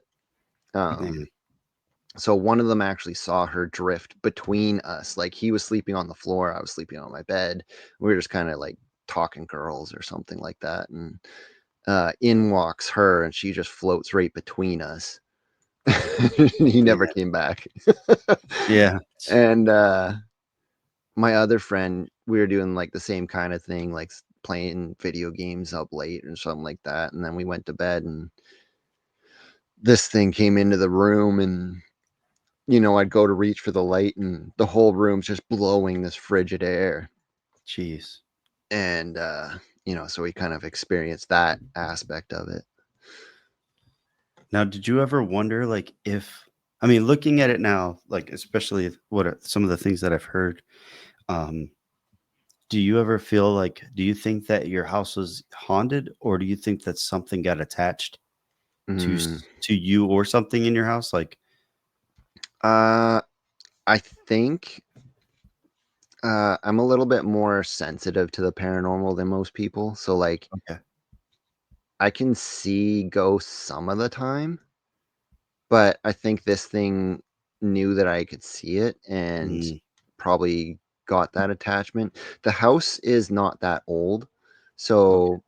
So one of them actually saw her drift between us. Like, he was sleeping on the floor, I was sleeping on my bed. We were just kind of like talking girls or something like that. And in walks her, and she just floats right between us. He never came back. Yeah. And my other friend, we were doing like the same kind of thing, like playing video games up late or something like that. And then we went to bed, and this thing came into the room, and I'd go to reach for the light, and the whole room's just blowing this frigid air. Jeez. And so we kind of experienced that aspect of it. Now, did you ever wonder, like, looking at it now, like, especially some of the things that I've heard, do you ever feel like, do you think that your house was haunted, or do you think that something got attached to you or something in your house? Like, I think I'm a little bit more sensitive to the paranormal than most people. So like, okay. I can see ghosts some of the time, but I think this thing knew that I could see it, and probably got that attachment. The house is not that old. So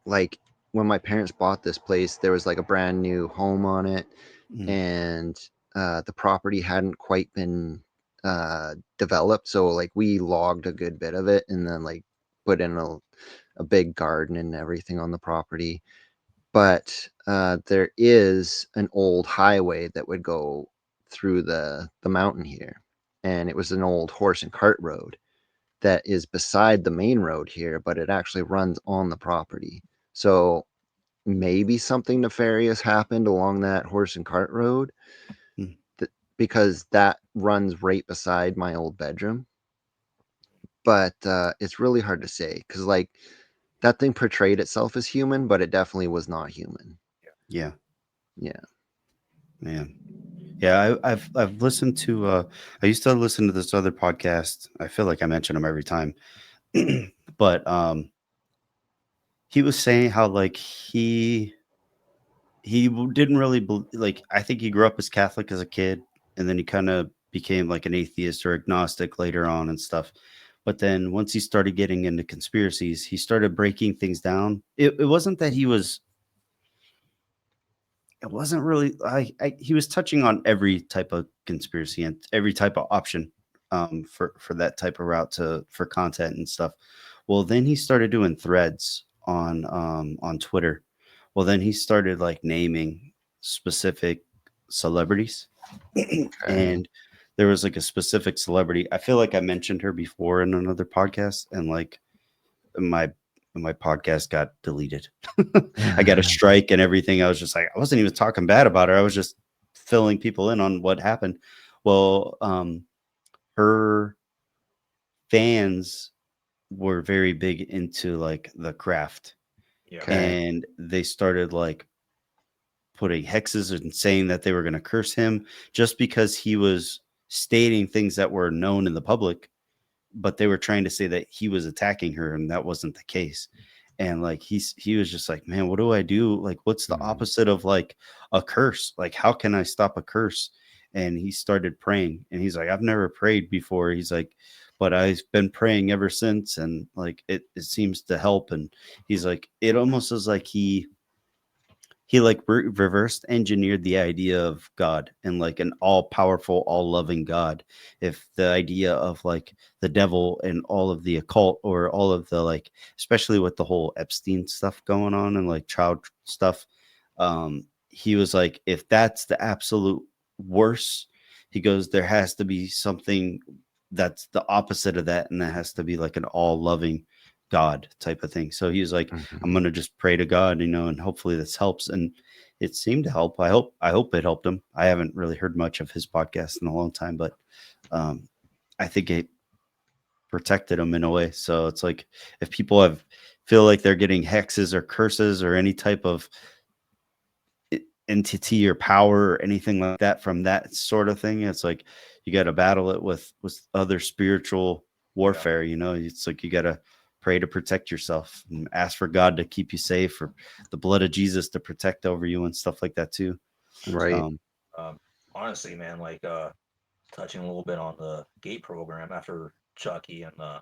like, when my parents bought this place, there was like a brand new home on it, and the property hadn't quite been developed. So like, we logged a good bit of it, and then like put in a big garden and everything on the property. But there is an old highway that would go through the mountain here, and it was an old horse and cart road that is beside the main road here, but it actually runs on the property. So maybe something nefarious happened along that horse and cart road, because that runs right beside my old bedroom. But it's really hard to say, because like, that thing portrayed itself as human, but it definitely was not human. Yeah. Man. Yeah, I've listened to I used to listen to this other podcast. I feel like I mention them every time. But he was saying how, like, he didn't really like, I think he grew up as Catholic as a kid, and then he kind of became like an atheist or agnostic later on and stuff. But then once he started getting into conspiracies, he started breaking things down. It wasn't that he was. It wasn't really. He was touching on every type of conspiracy and every type of option, for that type of route for content and stuff. Well, then he started doing threads on Twitter. Well, then he started like naming specific celebrities, and there was like a specific celebrity. I feel like I mentioned her before in another podcast, and like my podcast got deleted. I got a strike and everything. I was just like, I wasn't even talking bad about her. I was just filling people in on what happened. Well, her fans were very big into like the craft. Yeah. And they started like putting hexes and saying that they were going to curse him just because he was stating things that were known in the public, but they were trying to say that he was attacking her, and that wasn't the case. And like he was just like, man, what do I do? Like, what's the opposite of like a curse? Like, how can I stop a curse? And he started praying, and he's like, I've never prayed before. He's like, but I've been praying ever since, and like it seems to help. And he's like, it almost is like he like reversed engineered the idea of God and like an all powerful, all loving God. If the idea of like the devil and all of the occult, or all of the like, especially with the whole Epstein stuff going on and like child stuff, he was like, if that's the absolute worst, he goes, there has to be something that's the opposite of that, and that has to be like an all loving God type of thing. So he was like, I'm gonna just pray to God, and hopefully this helps. And it seemed to help. I hope it helped him. I haven't really heard much of his podcast in a long time, but I think it protected him in a way. So it's like, if people feel like they're getting hexes or curses or any type of entity or power or anything like that from that sort of thing, it's like you got to battle it with other spiritual warfare. It's like you got to pray to protect yourself and ask for God to keep you safe, or the blood of Jesus to protect over you and stuff like that too. Right. Honestly, man, like touching a little bit on the gate program after Chucky and I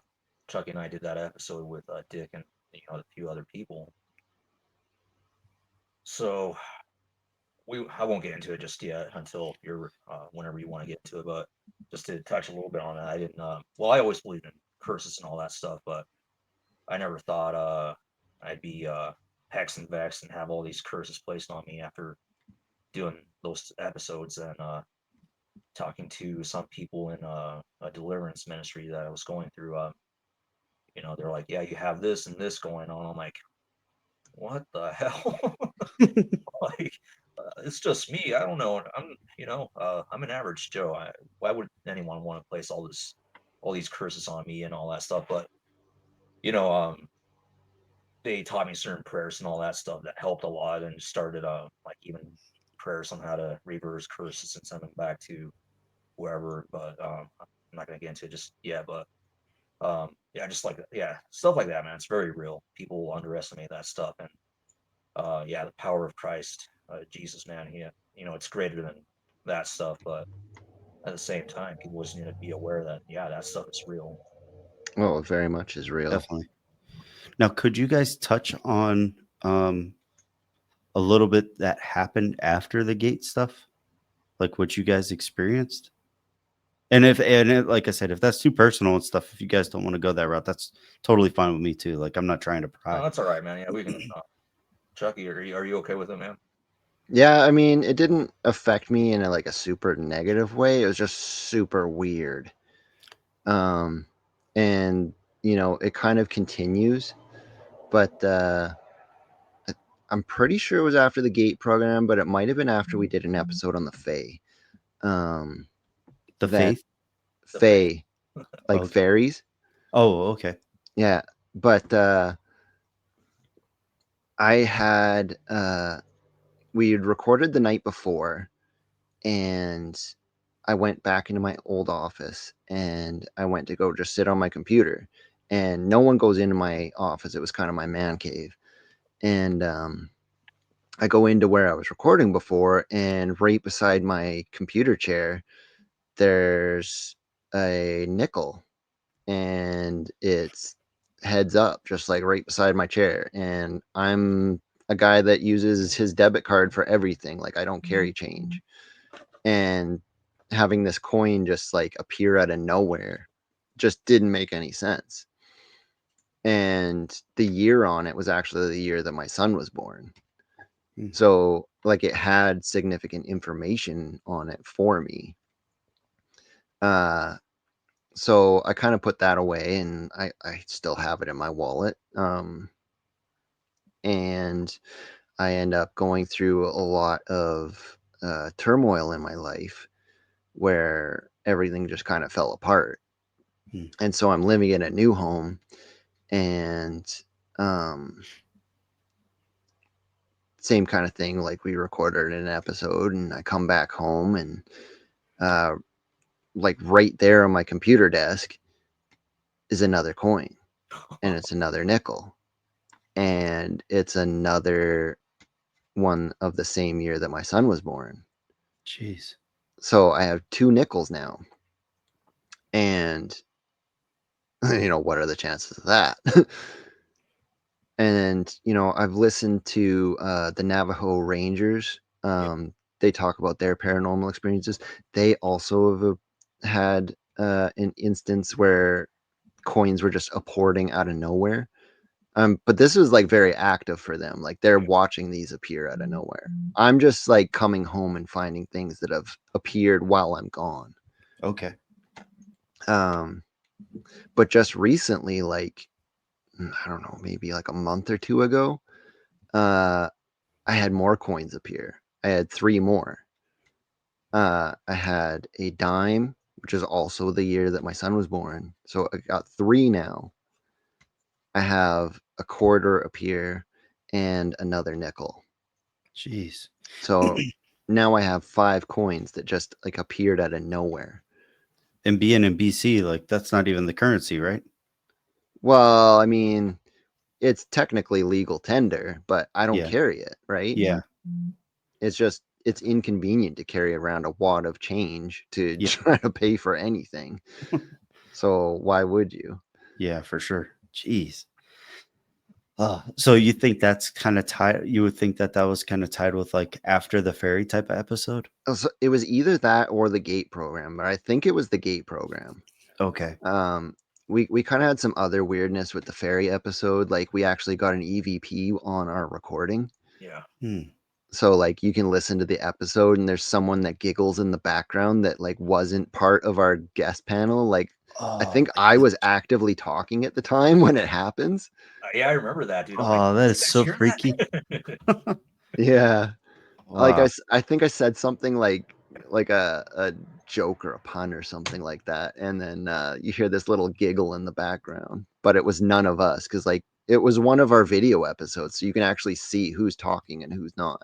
did that episode with Dick and a few other people. So I won't get into it just yet until you're whenever you want to get into it. But just to touch a little bit on that, I didn't. Well, I always believed in curses and all that stuff, but I never thought I'd be hexed and vexed and have all these curses placed on me after doing those episodes and talking to some people in a deliverance ministry that I was going through. They're like, yeah, you have this and this going on. I'm like, what the hell? Like, it's just me. I don't know. I'm an average Joe. Why would anyone want to place all these curses on me and all that stuff? But they taught me certain prayers and all that stuff that helped a lot, and started like even prayers on how to reverse curses and send them back to wherever. But I'm not gonna get into it just yet. But yeah, just like that. Yeah, stuff like that, man. It's very real. People underestimate that stuff, and yeah, the power of Christ, Jesus, man. It's greater than that stuff, but at the same time, people just need to be aware that that stuff is real. Well, it very much is real. Definitely. Now, could you guys touch on a little bit that happened after the gate stuff, like what you guys experienced? And like I said, if that's too personal and stuff, if you guys don't want to go that route, that's totally fine with me too. Like, I'm not trying to pry. No, that's all right, man. Yeah, we can. Chucky, are you okay with it, man? Yeah, I mean, it didn't affect me in a super negative way. It was just super weird. And it kind of continues, but I'm pretty sure it was after the gate program, but it might have been after we did an episode on the Fae. The faith? Fae, like Okay. fairies. Oh, okay. Yeah, but I had we had recorded the night before, and I went back into my old office, and I went to go just sit on my computer, and no one goes into my office. It was kind of my man cave. And I go into where I was recording before, and right beside my computer chair, there's a nickel, and it's heads up, just like right beside my chair. And I'm a guy that uses his debit card for everything. Like, I don't carry change. And having this coin just like appear out of nowhere just didn't make any sense. And the year on it was actually the year that my son was born. So like, it had significant information on it for me. So I kind of put that away, and I still have it in my wallet. And I end up going through a lot of turmoil in my life where everything just kind of fell apart. And so I'm living in a new home, and same kind of thing. Like, we recorded an episode, and I come back home, and like right there on my computer desk is another coin, and it's another nickel, and it's another one of the same year that my son was born. Jeez. So I have 2 nickels now. And what are the chances of that? And I've listened to the Navajo Rangers. They talk about their paranormal experiences. They also have had an instance where coins were just apporting out of nowhere. But this was like very active for them. Like, they're watching these appear out of nowhere. I'm just like coming home and finding things that have appeared while I'm gone. Okay. But just recently, like, I don't know, maybe like a month or 2 ago, I had more coins appear. I had 3 more. I had a dime, which is also the year that my son was born. So I got 3 now. I have a quarter appear and another nickel. Jeez. So now I have 5 coins that just like appeared out of nowhere. And being in BC, like, that's not even the currency, right? Well, I mean, it's technically legal tender, but I don't carry it, right? Yeah. It's just, it's inconvenient to carry around a wad of change to try to pay for anything. So why would you? Yeah, for sure. Jeez. So you think that's kind of tied? You would think that was kind of tied with like After the Fairy type of episode? So it was either that or the gate program, but I think it was the gate program. Okay. We kind of had some other weirdness with the fairy episode. Like, we actually got an EVP on our recording. Yeah. So like, you can listen to the episode, and there's someone that giggles in the background that like wasn't part of our guest panel. Like, I think I was actively talking at the time when it happens. Yeah, I remember that, dude. Oh, that is so freaky. Yeah. Wow. Like, I think I said something like a joke or a pun or something like that, and then you hear this little giggle in the background, but it was none of us, because like, it was one of our video episodes, so you can actually see who's talking and who's not.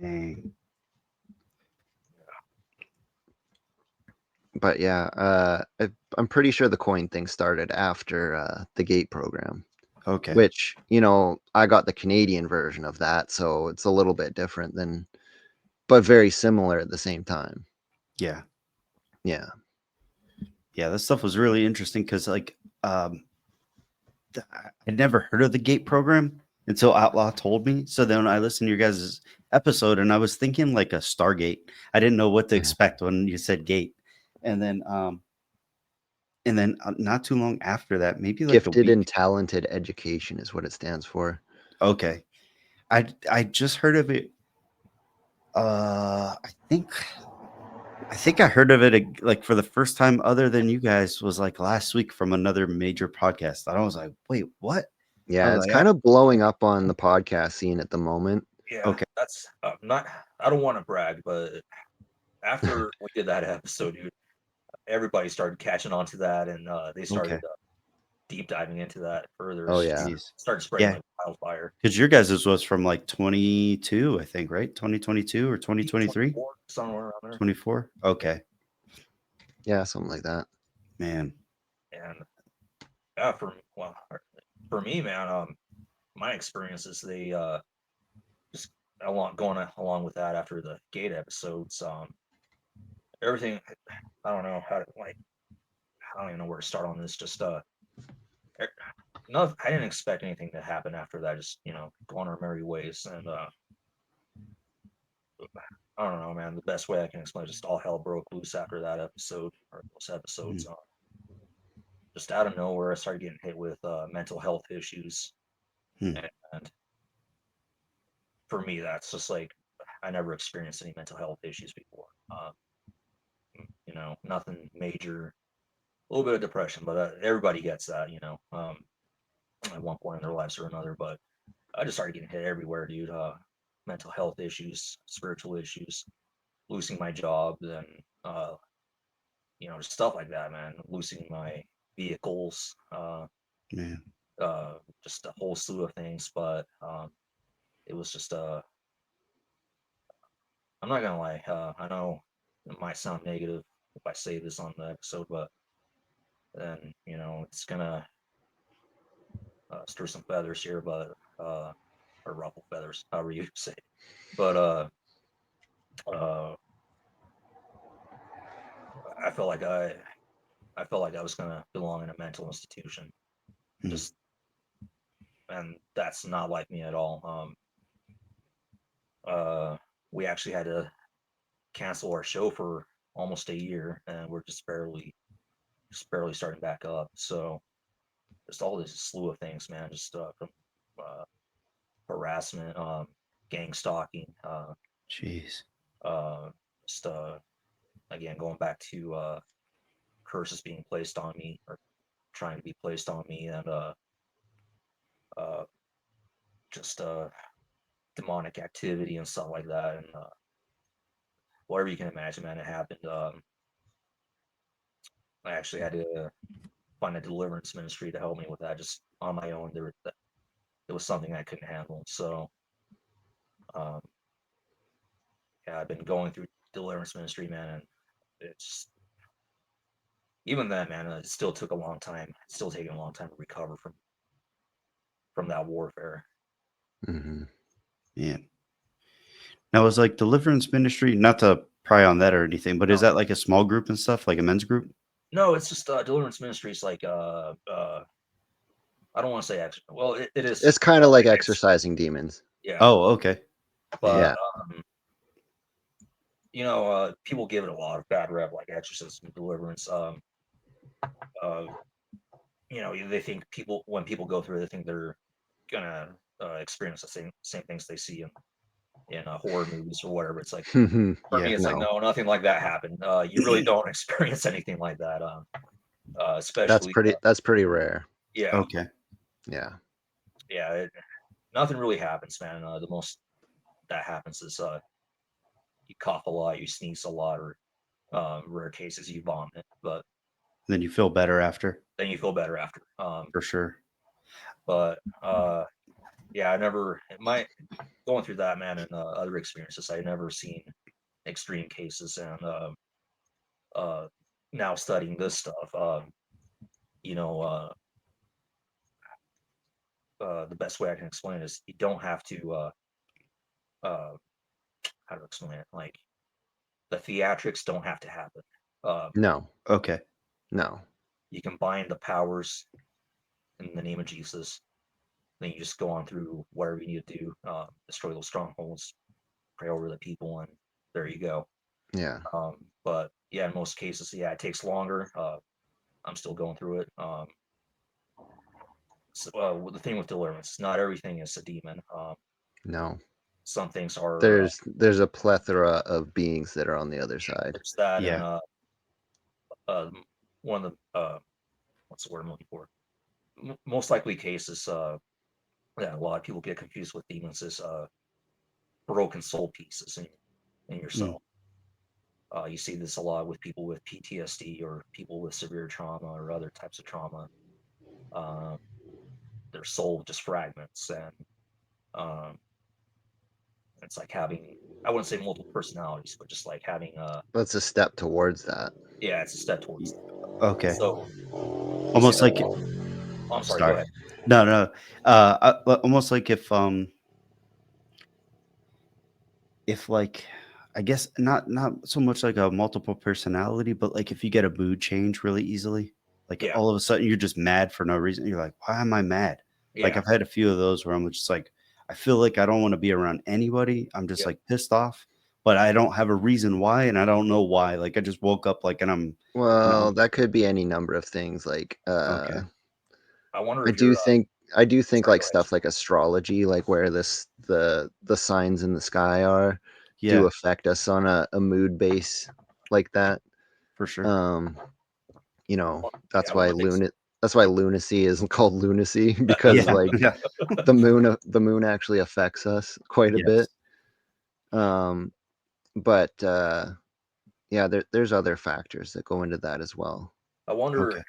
Dang. But yeah, I'm pretty sure the coin thing started after the gate program. Okay. Which, I got the Canadian version of that, so it's a little bit different but very similar at the same time. Yeah. Yeah. Yeah, this stuff was really interesting because, like, I'd never heard of the gate program until Outlaw told me. So then I listened to your guys' episode, and I was thinking like a Stargate. I didn't know what to expect when you said gate. And then not too long after that, maybe like Gifted and Talented Education is what it stands for. Okay. I just heard of it. I think I heard of it like for the first time other than you guys was like last week from another major podcast. I was like, wait, what? Yeah, it's kind of blowing up on the podcast scene at the moment. Yeah. Okay. That's not, I don't want to brag, but after we did that episode, dude, everybody started catching on to that, and they started deep diving into that further. Oh, yeah. Started spreading like wildfire. Because your guys' was from like 22, I think, right? 2022 or 2023? Somewhere around there. 24? Okay. Yeah, something like that. Man. And for me, man, my experiences, they just going along with that after the gate episodes, everything. I don't know how to like. I don't even know where to start on this. Just no, I didn't expect anything to happen after that. Just go on our merry ways, and I don't know, man. The best way I can explain it, just all hell broke loose after that episode or those episodes. Just out of nowhere, I started getting hit with mental health issues, and for me, that's just like I never experienced any mental health issues before. Nothing major. A little bit of depression, but everybody gets that, at one point in their lives or another. But I just started getting hit everywhere, dude. Mental health issues, spiritual issues, losing my job, then just stuff like that, man. Losing my vehicles, Man. just a whole slew of things. But it was just I'm not gonna lie. I know it might sound negative if I say this on the episode, but then it's gonna stir some feathers here, but or ruffle feathers, however you say it. But I felt like I was gonna belong in a mental institution. Just and that's not like me at all. We actually had to cancel our show for almost a year, and we're just barely starting back up. So just all this slew of things, man. Just from harassment, gang stalking, Jeez. just again going back to curses being placed on me or trying to be placed on me, and just demonic activity and stuff like that, and whatever you can imagine, man, it happened. I actually had to find a deliverance ministry to help me with that, just on my own. It was something I couldn't handle. So, yeah, I've been going through deliverance ministry, man, and it's even then, man, it still took a long time. It's still taking a long time to recover from that warfare. Mm-hmm. Yeah. Now, is like deliverance ministry, not to pry on that or anything, but is that like a small group and stuff, like a men's group? No, it's just deliverance ministries. Like I don't want to say well, it is. It's kind of like exorcising demons. Yeah. Oh, okay. But yeah. people give it a lot of bad rep, like exorcism, deliverance. They think when people go through it, they think they're gonna experience the same things they see in horror movies or whatever. It's like for me, it's like no, nothing like that happened. You really don't experience anything like that. Especially that's pretty rare. Yeah. Okay. Yeah. Yeah. Nothing really happens, man. The most that happens is you cough a lot, you sneeze a lot, or rare cases you vomit. But then you feel better after. For sure. But yeah, going through that, man, and other experiences, I never seen extreme cases, and now studying this stuff, the best way I can explain it is you don't have to how to explain it, like the theatrics don't have to happen. No. Okay. No. You can bind the powers in the name of Jesus. Then you just go on through whatever you need to do, destroy those strongholds, pray over the people, and there you go. Yeah. But yeah, in most cases, yeah, it takes longer. I'm still going through it. So, the thing with deliverance, not everything is a demon. No. Some things are. There's a plethora of beings that are on the other side. There's that, yeah. And one of the what's the word I'm looking for? Most likely cases that a lot of people get confused with demons is broken soul pieces in yourself. You see this a lot with people with PTSD or people with severe trauma or other types of trauma. Their soul just fragments, and it's like having, I wouldn't say multiple personalities, but just like having that's a step towards that. Yeah, it's a step towards that. Okay. So almost like I'm sorry, go ahead. No. Almost like if like I guess not so much like a multiple personality, but like if you get a mood change really easily, like Yeah. all of a sudden you're just mad for no reason. You're like, why am I mad? Like Yeah. I've had a few of those where I'm just like, I feel like I don't want to be around anybody. I'm just Yep. like pissed off, but I don't have a reason why, and I don't know why. Like I just woke up like, and I'm Well, that could be any number of things. Like, okay. I wonder I if do you're. think I do think Sorry, like go ahead. stuff like astrology, like where the signs in the sky are, do Yeah, affect us on a mood base like that. for sure. You know, Yeah, one of the things. that's why lunacy is called lunacy because Yeah, like yeah, the moon actually affects us quite a bit. yes. But yeah, there's other factors that go into that as well. I wonder. Okay.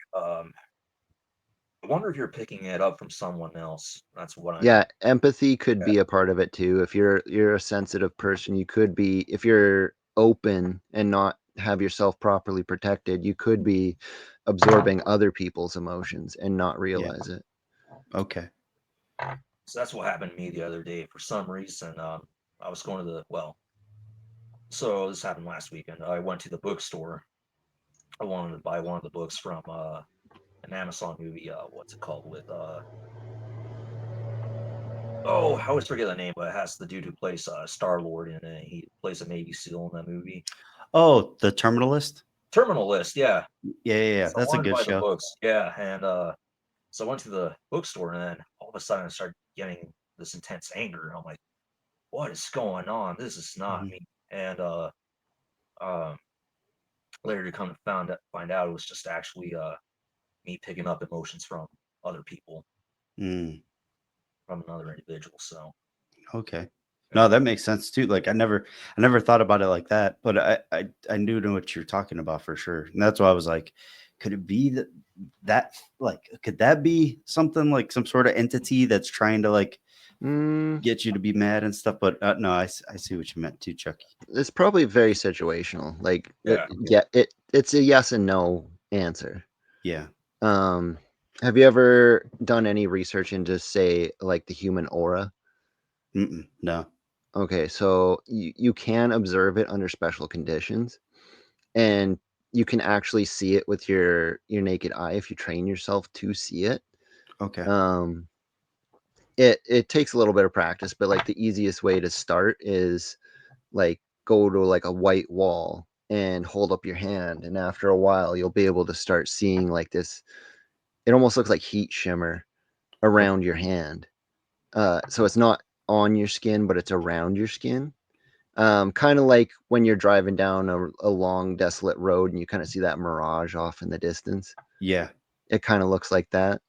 I wonder if you're picking it up from someone else. That's what I'm. Yeah, empathy could Yeah. be a part of it too. If you're a sensitive person, you could be, if you're open and not have yourself properly protected, you could be absorbing other people's emotions and not realize it. Okay. So that's what happened to me the other day. For some reason, I was going to so this happened last weekend. I went to the bookstore. I wanted to buy one of the books from an Amazon movie. What's it called? With oh, I always forget the name, but it has the dude who plays Star-Lord in it. He plays a Navy SEAL in that movie. Oh, the Terminalist. Terminal List, yeah. Yeah. So I That's a wanted to good buy the show. books, yeah. And so I went to the bookstore, and then all of a sudden I started getting this intense anger, and I'm like, "What is going on? This is not Mhm. me." And um, later to come to find out, it was just actually me picking up emotions from other people, Mm, from another individual. So okay. yeah, No, that makes sense too. Like I never thought about it like that, but I do know what you're talking about for sure. And that's why I was like, could it be that like could that be something like some sort of entity that's trying to like Mm, get you to be mad and stuff? But no, I see what you meant too, Chucky. it's probably very situational. Like, yeah. yeah, it's a yes and no answer. Yeah. Um, have you ever done any research into, say, like the human aura? No. Okay, so you can observe it under special conditions, and you can actually see it with your naked eye if you train yourself to see it. Okay. Um, it takes a little bit of practice, but like the easiest way to start is like go to like a white wall and hold up your hand, and after a while you'll be able to start seeing like this. It almost looks like heat shimmer around your hand. So it's not on your skin, but it's around your skin. Kind of like when you're driving down a long, desolate road and you kind of see that mirage off in the distance. Yeah. It kind of looks like that.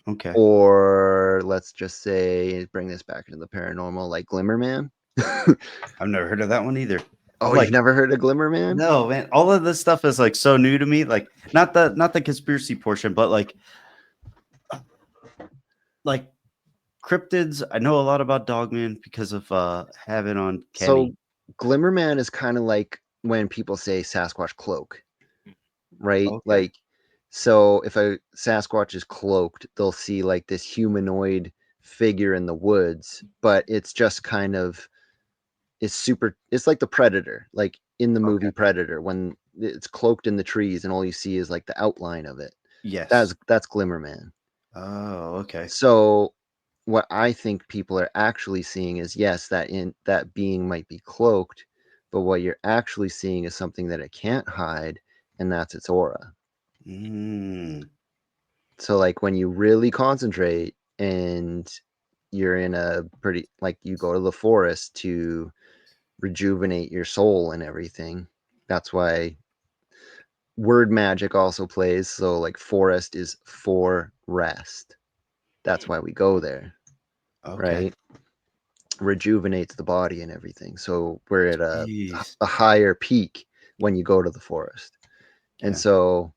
Okay. Or let's just say, bring this back into the paranormal, like Glimmer Man. I've never heard of that one either. Oh, Like you've never heard of Glimmer Man? no, man. All of this stuff is like so new to me. Like not the conspiracy portion, but like cryptids. I know a lot about Dogman because of having on So Kenny. Glimmer Man is kind of like when people say Sasquatch cloak, right? Okay. Like, so if a Sasquatch is cloaked, they'll see like this humanoid figure in the woods, but it's just kind of it's like the Predator, like in the movie Okay. Predator, when it's cloaked in the trees and all you see is like the outline of it. Yes. That's Glimmer Man. Oh, okay. So what I think people are actually seeing is, yes, that being might be cloaked, but what you're actually seeing is something that it can't hide, and that's its aura. Mm, So like when you really concentrate and you're in a pretty, like you go to the forest to rejuvenate your soul and everything. That's why word magic also plays. So like forest is for rest. That's why we go there, okay. right? Rejuvenates the body and everything. So we're at Jeez. a higher peak when you go to the forest. And Yeah. so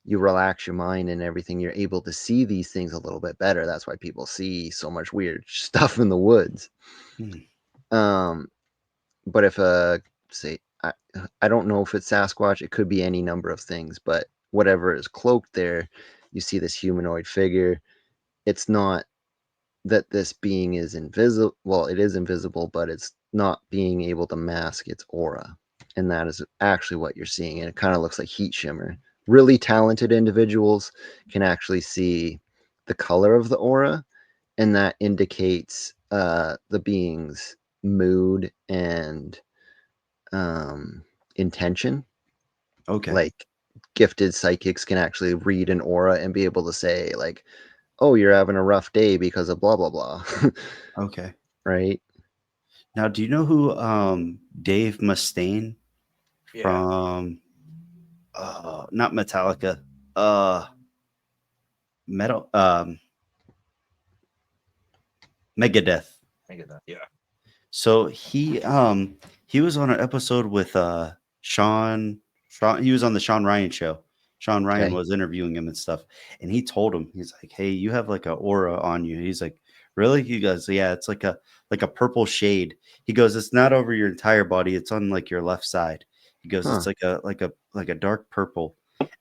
you relax your mind and everything. You're able to see these things a little bit better. That's why people see so much weird stuff in the woods. Hmm. Um, but if say I don't know if it's Sasquatch, it could be any number of things, but whatever is cloaked there, you see this humanoid figure. It's not that this being is invisible. Well, it is invisible, but it's not being able to mask its aura. and that is actually what you're seeing. And it kind of looks like heat shimmer. Really talented individuals can actually see the color of the aura, and that indicates the being's mood and intention. Okay. Like gifted psychics can actually read an aura and be able to say like, oh, you're having a rough day because of blah blah blah. Okay. Right. Now, do you know who Dave Mustaine Yeah. from not Metallica, metal Megadeth? Megadeth, yeah. So he was on an episode with Sean, he was on the Sean Ryan show. Sean Ryan Okay. was interviewing him and stuff, and he told him, he's like, hey, you have like an aura on you. He's like, really? He goes, yeah, it's like a purple shade. He goes, it's not over your entire body, it's on like your left side. He goes, it's like a dark purple.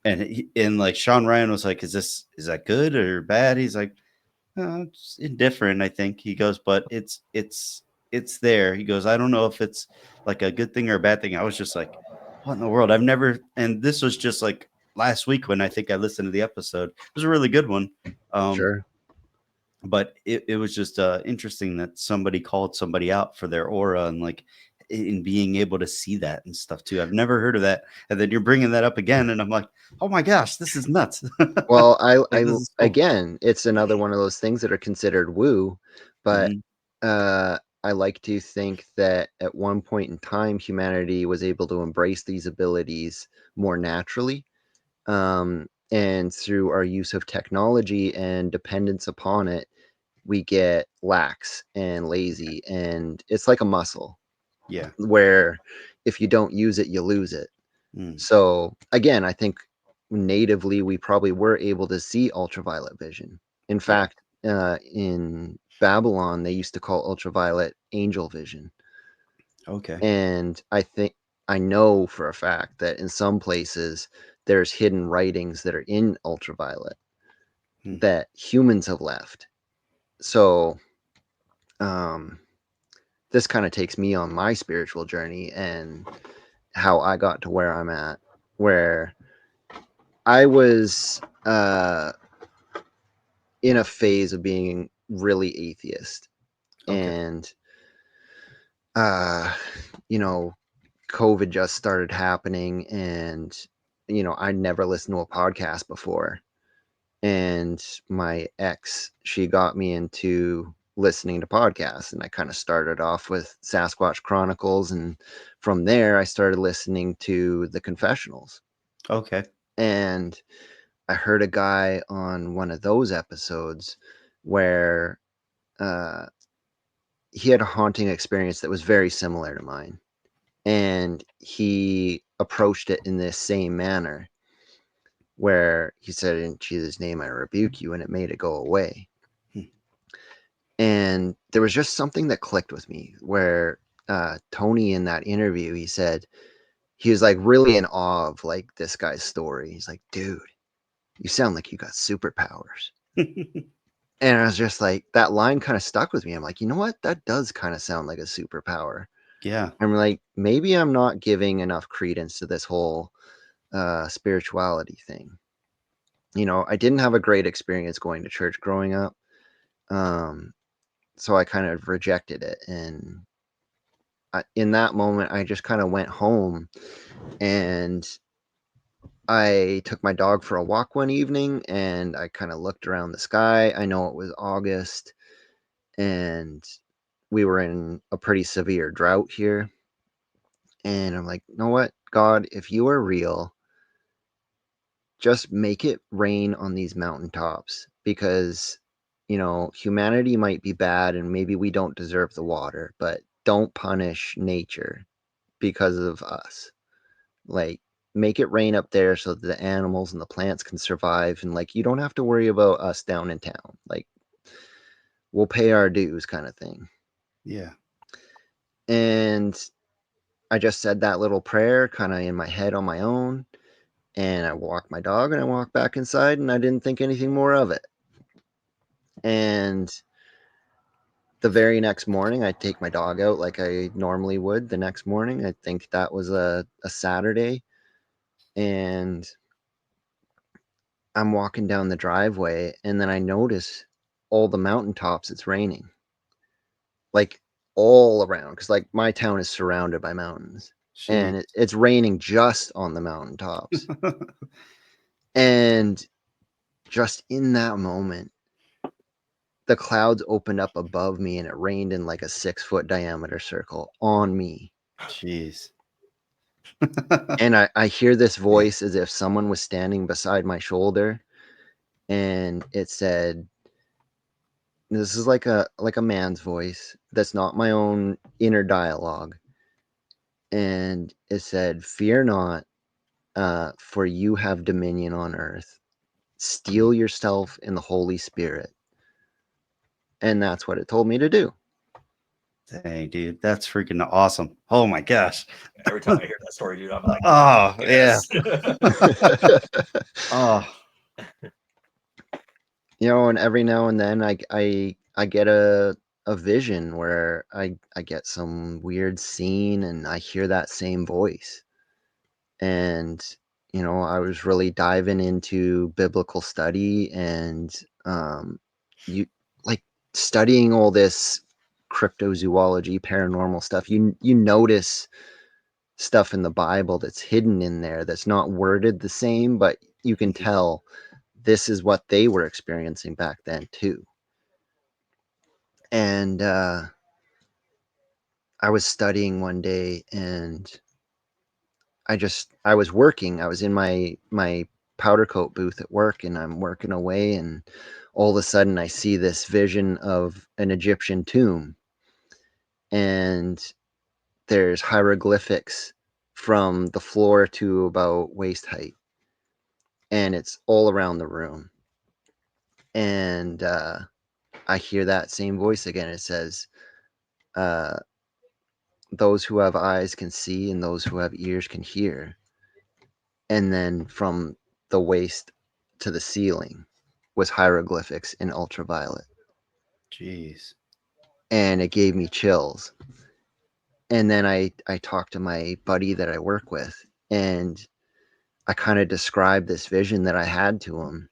And like Sean Ryan was like, is that good or bad? He's like, it's indifferent, I think. He goes, but it's there. He goes, I don't know if it's like a good thing or a bad thing. I was just like, what in the world? I've never, and this was just like last week when I think I listened to the episode. It was a really good one. Sure. But it was just interesting that somebody called somebody out for their aura and like in being able to see that and stuff too. I've never heard of that. And then you're bringing that up again. And I'm like, oh my gosh, this is nuts. Well, Like, this is cool. again, it's another one of those things that are considered woo, but I like to think that at one point in time, humanity was able to embrace these abilities more naturally. And through our use of technology and dependence upon it, we get lax and lazy, and it's like a muscle. Yeah. Where if you don't use it, you lose it. So again, I think natively we probably were able to see ultraviolet vision. In fact, in Babylon, they used to call ultraviolet angel vision. Okay. And I know for a fact that in some places there's hidden writings that are in ultraviolet that humans have left. So this kind of takes me on my spiritual journey and how I got to where I'm at, where I was in a phase of being really atheist. Okay. And you know, COVID just started happening, and I'd never listened to a podcast before. And my ex, she got me into listening to podcasts, and I kind of started off with Sasquatch Chronicles, and from there I started listening to the confessionals. Okay. And I heard a guy on one of those episodes where he had a haunting experience that was very similar to mine, and he approached it in this same manner, where he said, in Jesus' name I rebuke you, and it made it go away. And there was just something that clicked with me, where Tony, in that interview, he said he was like really in awe of like this guy's story. He's like, dude, you sound like you got superpowers. And I was just like, that line kind of stuck with me. I'm like, you know what? That does kind of sound like a superpower. Yeah. I'm like, maybe I'm not giving enough credence to this whole spirituality thing. I didn't have a great experience going to church growing up. So I kind of rejected it. And in that moment, I just kind of went home, and I took my dog for a walk one evening, and I kind of looked around the sky. I know it was August, and we were in a pretty severe drought here. And I'm like, you know what, God, if you are real, just make it rain on these mountaintops, because, humanity might be bad and maybe we don't deserve the water, but don't punish nature because of us. Like, make it rain up there so that the animals and the plants can survive. And like, you don't have to worry about us down in town. Like, we'll pay our dues kind of thing. Yeah. And I just said that little prayer kind of in my head on my own. And I walked my dog and I walked back inside, and I didn't think anything more of it. And the very next morning, I take my dog out like I normally would the next morning. I think that was a Saturday. And I'm walking down the driveway, and then I notice all the mountaintops, it's raining. Like all around, because like my town is surrounded by mountains. And it's raining just on the mountaintops. And just in that moment, the clouds opened up above me, and it rained in like a 6-foot diameter circle on me. Jeez. And I hear this voice as if someone was standing beside my shoulder, and it said, this is like a man's voice that's not my own inner dialogue. And it said, "Fear not, for you have dominion on earth. Steel yourself in the Holy Spirit." And that's what it told me to do. Dang, dude, that's freaking awesome. Oh my gosh. Every time I hear that story, dude, I'm like, Oh, yes. Oh, You know, and every now and then I get a vision where I get some weird scene, and I hear that same voice. And you know, I was really diving into biblical study, and you like studying all this cryptozoology, paranormal stuff. You notice stuff in the Bible that's hidden in there, that's not worded the same, but you can tell this is what they were experiencing back then too. And I was studying one day, and I was working. I was in my powder coat booth at work, and I'm working away, and all of a sudden I see this vision of an Egyptian tomb, and there's hieroglyphics from the floor to about waist height, and it's all around the room. And I hear that same voice again. It says, "Those who have eyes can see, and those who have ears can hear." And then from the waist to the ceiling was hieroglyphics in ultraviolet. jeez. And it gave me chills. And then I talked to my buddy that I work with, and I kind of described this vision that I had to him.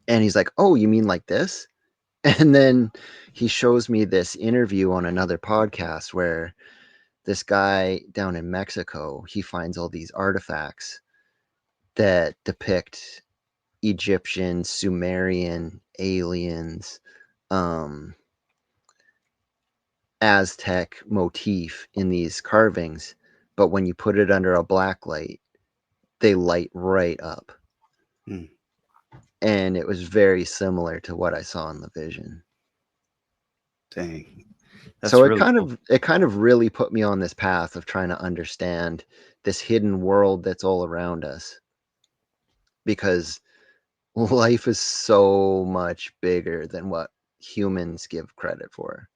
And he's like, "Oh, you mean like this?" And then he shows me this interview on another podcast where this guy down in Mexico, he finds all these artifacts that depict Egyptian, Sumerian, aliens, Aztec motif in these carvings. But when you put it under a black light, they light right up. Hmm. And it was very similar to what I saw in the vision. Dang. That's So really cool. it kind of really put me on this path of trying to understand this hidden world that's all around us, because life is so much bigger than what humans give credit for.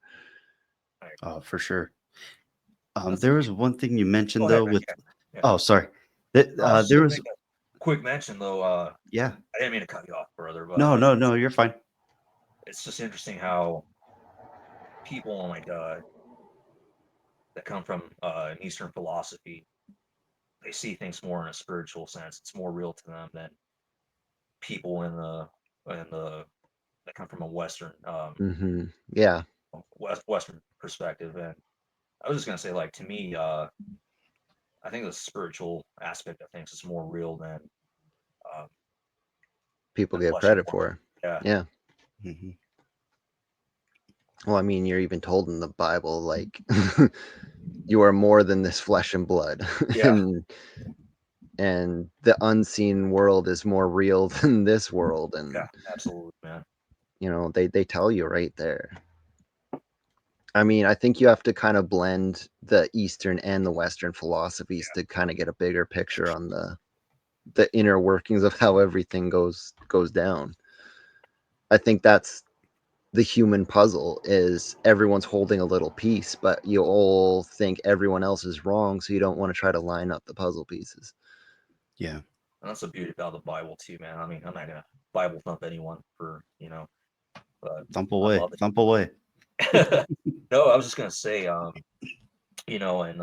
Oh, for sure. That's There was one thing you mentioned Go ahead, though man. with Yeah. oh, sorry. I was just There gonna was make a quick mention though. yeah. I didn't mean to cut you off, brother, but No, you're fine. it's just interesting how people like that come from an Eastern philosophy, they see things more in a spiritual sense. It's more real to them than people in the that come from a Western Yeah. Western perspective. And I was just gonna say, like, to me, I think the spiritual aspect of things is more real than People than give flesh and credit blood. for. Yeah. Yeah. Mhm. Well, I mean, you're even told in the Bible, like, you are more than this flesh and blood. Yeah. and the unseen world is more real than this world. And Yeah, absolutely, man. you know, they tell you right there. I mean, I think you have to kind of blend the Eastern and the Western philosophies to kind of get a bigger picture on the inner workings of how everything goes down. I think that's the human puzzle, is everyone's holding a little piece, but you all think everyone else is wrong, so you don't want to try to line up the puzzle pieces. Yeah. And that's the beauty about the Bible too, man. I mean, I'm not gonna Bible thump anyone for, but Thump I away. love it. Thump away. No, I was just gonna say, you know, in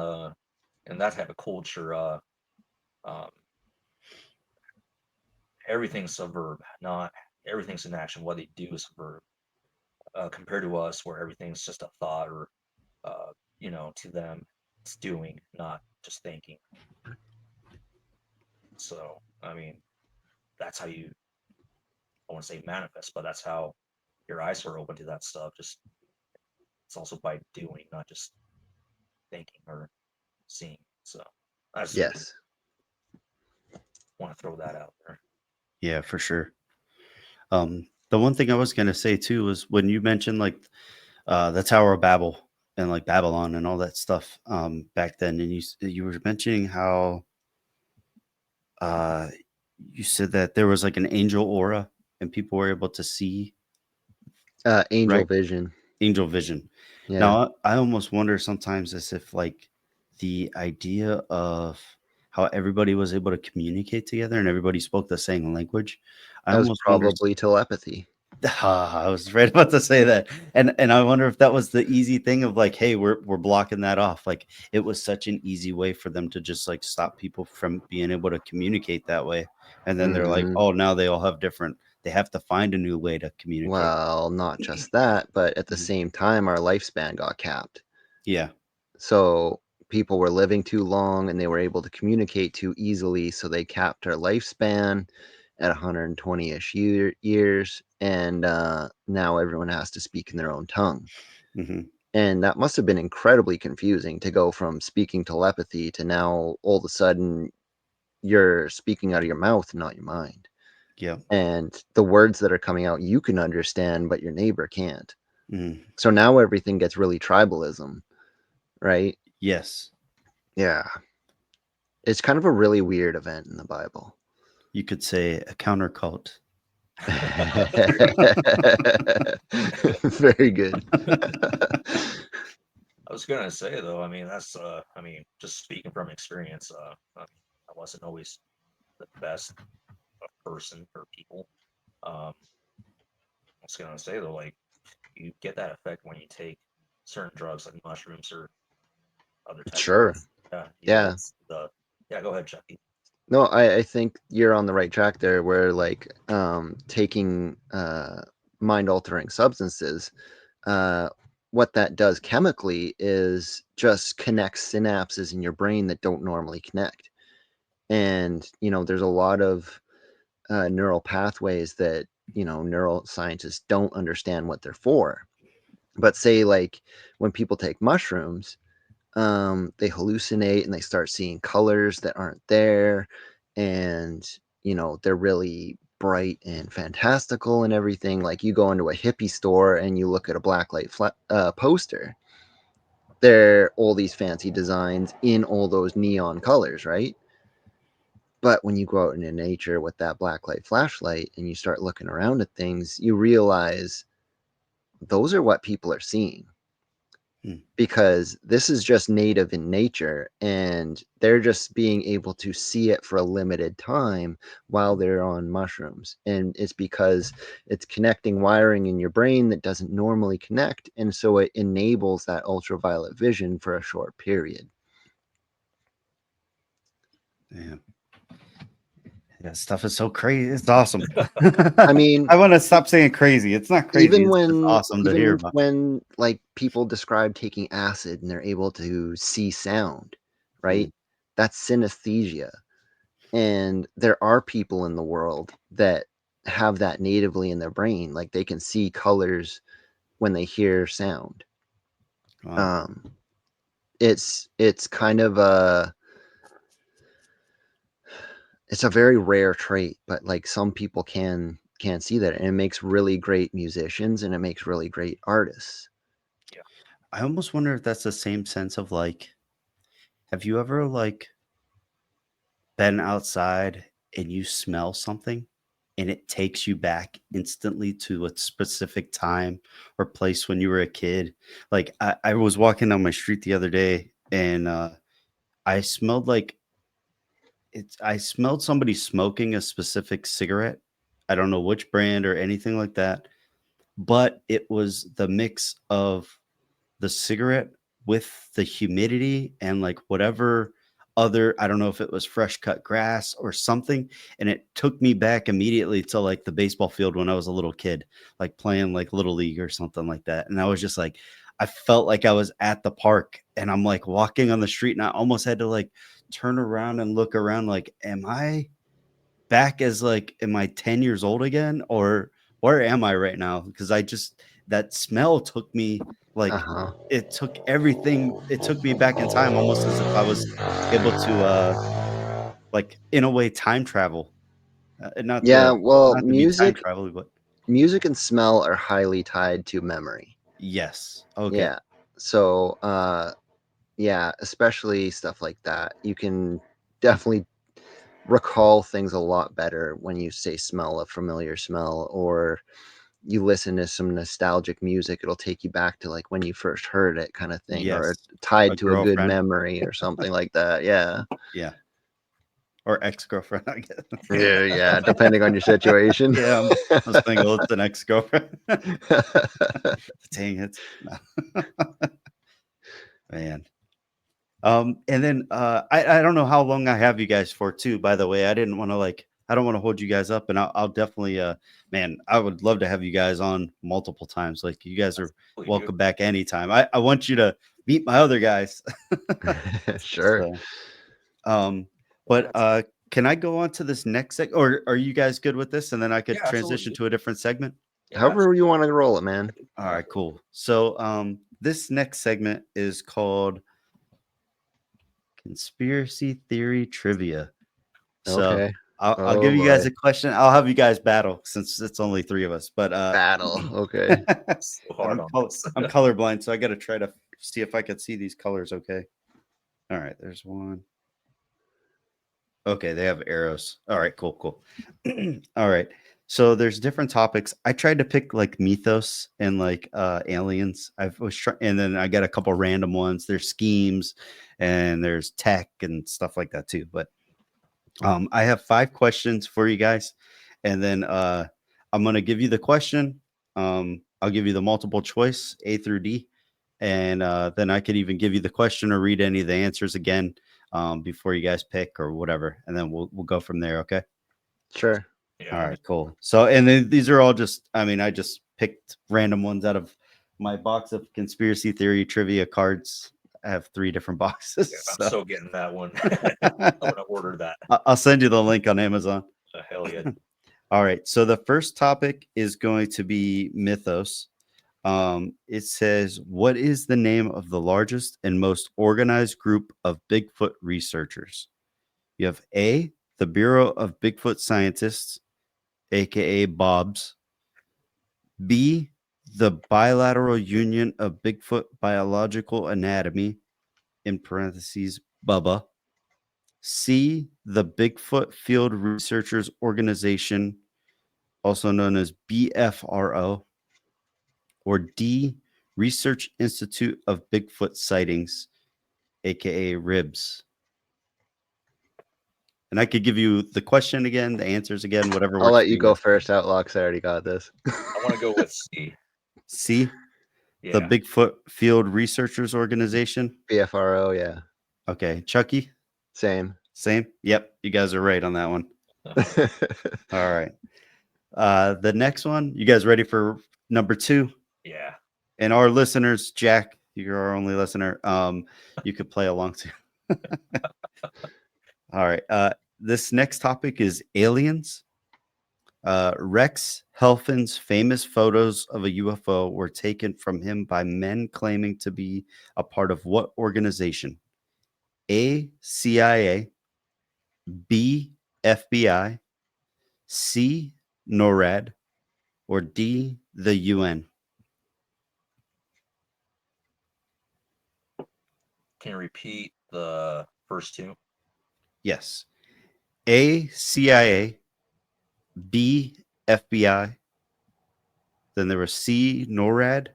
that type of culture, um, everything's a verb, not everything's an action. What they do is a verb, compared to us, where everything's just a thought, or you know, to them, it's doing, not just thinking. So, I mean, that's how you, I want to say manifest, but that's how your eyes are open to that stuff. Just it's also by doing, not just thinking or seeing. So, I just Yes. want to throw that out there. Yeah, for sure. The one thing I was gonna say too was when you mentioned like the Tower of Babel and like Babylon and all that stuff back then, and you were mentioning how uh you said that there was like an angel aura and people were able to see, Angel right? vision. Angel vision. Yeah. Now I almost wonder sometimes as if like the idea of how everybody was able to communicate together and everybody spoke the same language. I That was almost wonder. probably telepathy. I was right about to say that, and I wonder if that was the easy thing of like, hey, we're blocking that off. Like it was such an easy way for them to just like stop people from being able to communicate that way, and then they're like, Mhm. oh, now they all have different. They have to find a new way to communicate. Well, not just that, but at the Mhm. same time, our lifespan got capped. Yeah, So people were living too long and they were able to communicate too easily. So they capped our lifespan at 120-ish years. And now everyone has to speak in their own tongue. hmm And that must have been incredibly confusing to go from speaking telepathy to now all of a sudden you're speaking out of your mouth, not your mind. yeah, And the words that are coming out you can understand, but your neighbor can't. mhm. So now everything gets really tribalism, right? Yes, Yeah. It's kind of a really weird event in the Bible. you could say a CounterCult. Very good. I was gonna say though, I mean, that's, I mean, just speaking from experience, I wasn't always the best person or people. I was gonna say though, like, you get that effect when you take certain drugs like mushrooms or other type of Sure. yeah, Yeah. the yeah. Go ahead, Chucky. No, I think you're on the right track there where like taking mind altering substances, uh what that does chemically is just connects synapses in your brain that don't normally connect. And there's a lot of neural pathways that neuroscientists don't understand what they're for. But say like when people take mushrooms, they hallucinate and they start seeing colors that aren't there, and they're really bright and fantastical and everything. Like you go into a hippie store and you look at a blacklight poster, there are all these fancy designs in all those neon colors, right? But when you go out into nature with that blacklight flashlight and you start looking around at things, you realize those are what people are seeing, Hmm. because this is just native in nature and they're just being able to see it for a limited time while they're on mushrooms. And it's because it's connecting wiring in your brain that doesn't normally connect. And so it enables that ultraviolet vision for a short period. Yeah. That stuff is so crazy. It's awesome. I mean, I want to stop saying crazy. It's not crazy. even It's just when awesome to hear even about. when like people describe taking acid and they're able to see sound, right? Mm. That's synesthesia. And there are people in the world that have that natively in their brain, like they can see colors when they hear sound. Wow. It's kind of it's a very rare trait, but like some people can see that, and it makes really great musicians and it makes really great artists. I almost wonder if that's the same sense of like, have you ever like been outside and you smell something and it takes you back instantly to a specific time or place when you were a kid? Like I was walking down my street the other day and I smelled like I smelled somebody smoking a specific cigarette. I don't know which brand or anything like that, but it was the mix of the cigarette with the humidity and like whatever other, I don't know if it was fresh cut grass or something. And it took me back immediately to like the baseball field when I was a little kid, like playing like little league or something like that. And I was just like, I felt like I was at the park and I'm like walking on the street and I almost had to like turn around and look around like, am I back as like, am I 10 years old again? Or where am I right now? Because that smell took me like, Uh-huh. it took everything. It took me back in time almost as if I was able to, like in a way, time travel. Yeah, well, Not to be time travel, but music and smell are highly tied to memory. yes. Okay. Yeah. So, yeah, especially stuff like that. You can definitely recall things a lot better when you say smell a familiar smell, or you listen to some nostalgic music. It'll take you back to like when you first heard it, kind of thing, or Yes. tied A to a good girlfriend. memory or something like that. Yeah. Yeah. Or ex-girlfriend, I guess. Yeah, depending on your situation. Yeah, I'm single. It's an ex-girlfriend. Dang it. No. Man. And then I don't know how long I have you guys for too, by the way. I don't want to hold you guys up, and I'll definitely man, I would love to have you guys on multiple times. Like you guys are welcome back anytime. I want you to meet my other guys. Sure. So, but can I go on to this next segment, or are you guys good with this? And then I could transition to a different segment. However you want to roll it, man. All right, cool. So this next segment is called Conspiracy Theory Trivia. So Okay. I'll give you guys a question. I'll have you guys battle since it's only 3 of us. But battle. Okay. I'm colorblind, so I got to try to see if I can see these colors. Okay. All right. There's one. Okay, they have arrows. All right, cool. All right. So there's different topics. I tried to pick like mythos and like aliens. And then I got a couple random ones. There's schemes and there's tech and stuff like that too. But I have 5 questions for you guys. And then I'm gonna give you the question. I'll give you the multiple choice, A through D. And then I could even give you the question or read any of the answers again before you guys pick or whatever, and then we'll go from there. Okay. Sure. Yeah. All right, cool. So, and then these are all just, I just picked random ones out of my box of conspiracy theory trivia cards. I have 3 different boxes. Yeah, I'm so getting that one. I'm gonna order that. I'll send you the link on Amazon. Hell yeah. All right. So the first topic is going to be mythos. It says, what is the name of the largest and most organized group of Bigfoot researchers? You have A, the Bureau of Bigfoot Scientists, aka BOBS. B, the Bilateral Union of Bigfoot Biological Anatomy, in parentheses, BUBA. C, the Bigfoot Field Researchers Organization, also known as BFRO. Or D, Research Institute of Bigfoot Sightings, aka RIBS. And I could give you the question again, the answers again, whatever. I'll let you go first, Outlaw, because I already got this. I want to go with C. C, Yeah. the Bigfoot Field Researchers Organization. BFRO, yeah. Okay, Chucky. Same. Yep, you guys are right on that one. All right. The next one, you guys ready for number 2? Yeah. And our listeners, Jack, you're our only listener. You could play along too. All right. This next topic is aliens. Rex Helfand's famous photos of a UFO were taken from him by men claiming to be a part of what organization? A, CIA, B, FBI, C, NORAD, or D, the UN? Can you repeat the first 2? Yes. A, CIA, B, FBI, then there was C, NORAD,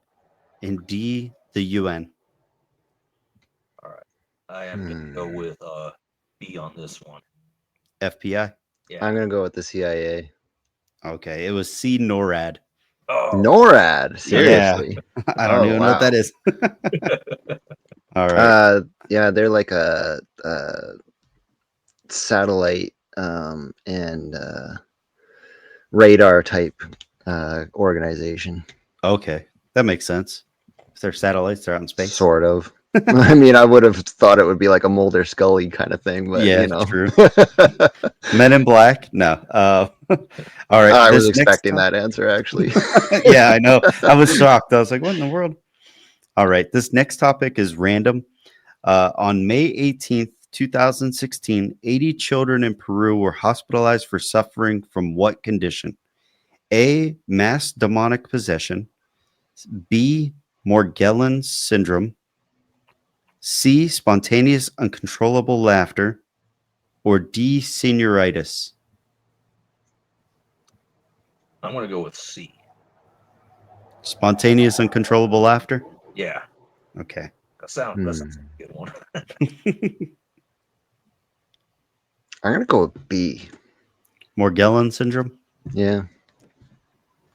and D, the UN. All right. I am going to go with B on this one. FBI? Yeah. I'm going to go with the CIA. Okay, it was C, NORAD. Oh, NORAD. Seriously. I don't Oh, even know what wow. that is. All right. Yeah, they're like a satellite and radar type organization. Okay. That makes sense. If they're satellites, they're out in space. Sort of. I mean, I would have thought it would be like a Mulder Scully kind of thing, but Yeah, you know. true. Men in Black? No. All right. I was this next expecting that answer, actually. Yeah, I know. I was shocked. I was like, what in the world? All right. This next topic is random. On May 18th, 2016, 80 children in Peru were hospitalized for suffering from what condition? A, mass demonic possession. B, Morgellons syndrome. C, spontaneous uncontrollable laughter. Or D, senioritis. I'm gonna go with C. Spontaneous uncontrollable laughter? Yeah, Okay. that sounds a good one. I'm gonna go with B. Morgellons syndrome? Yeah.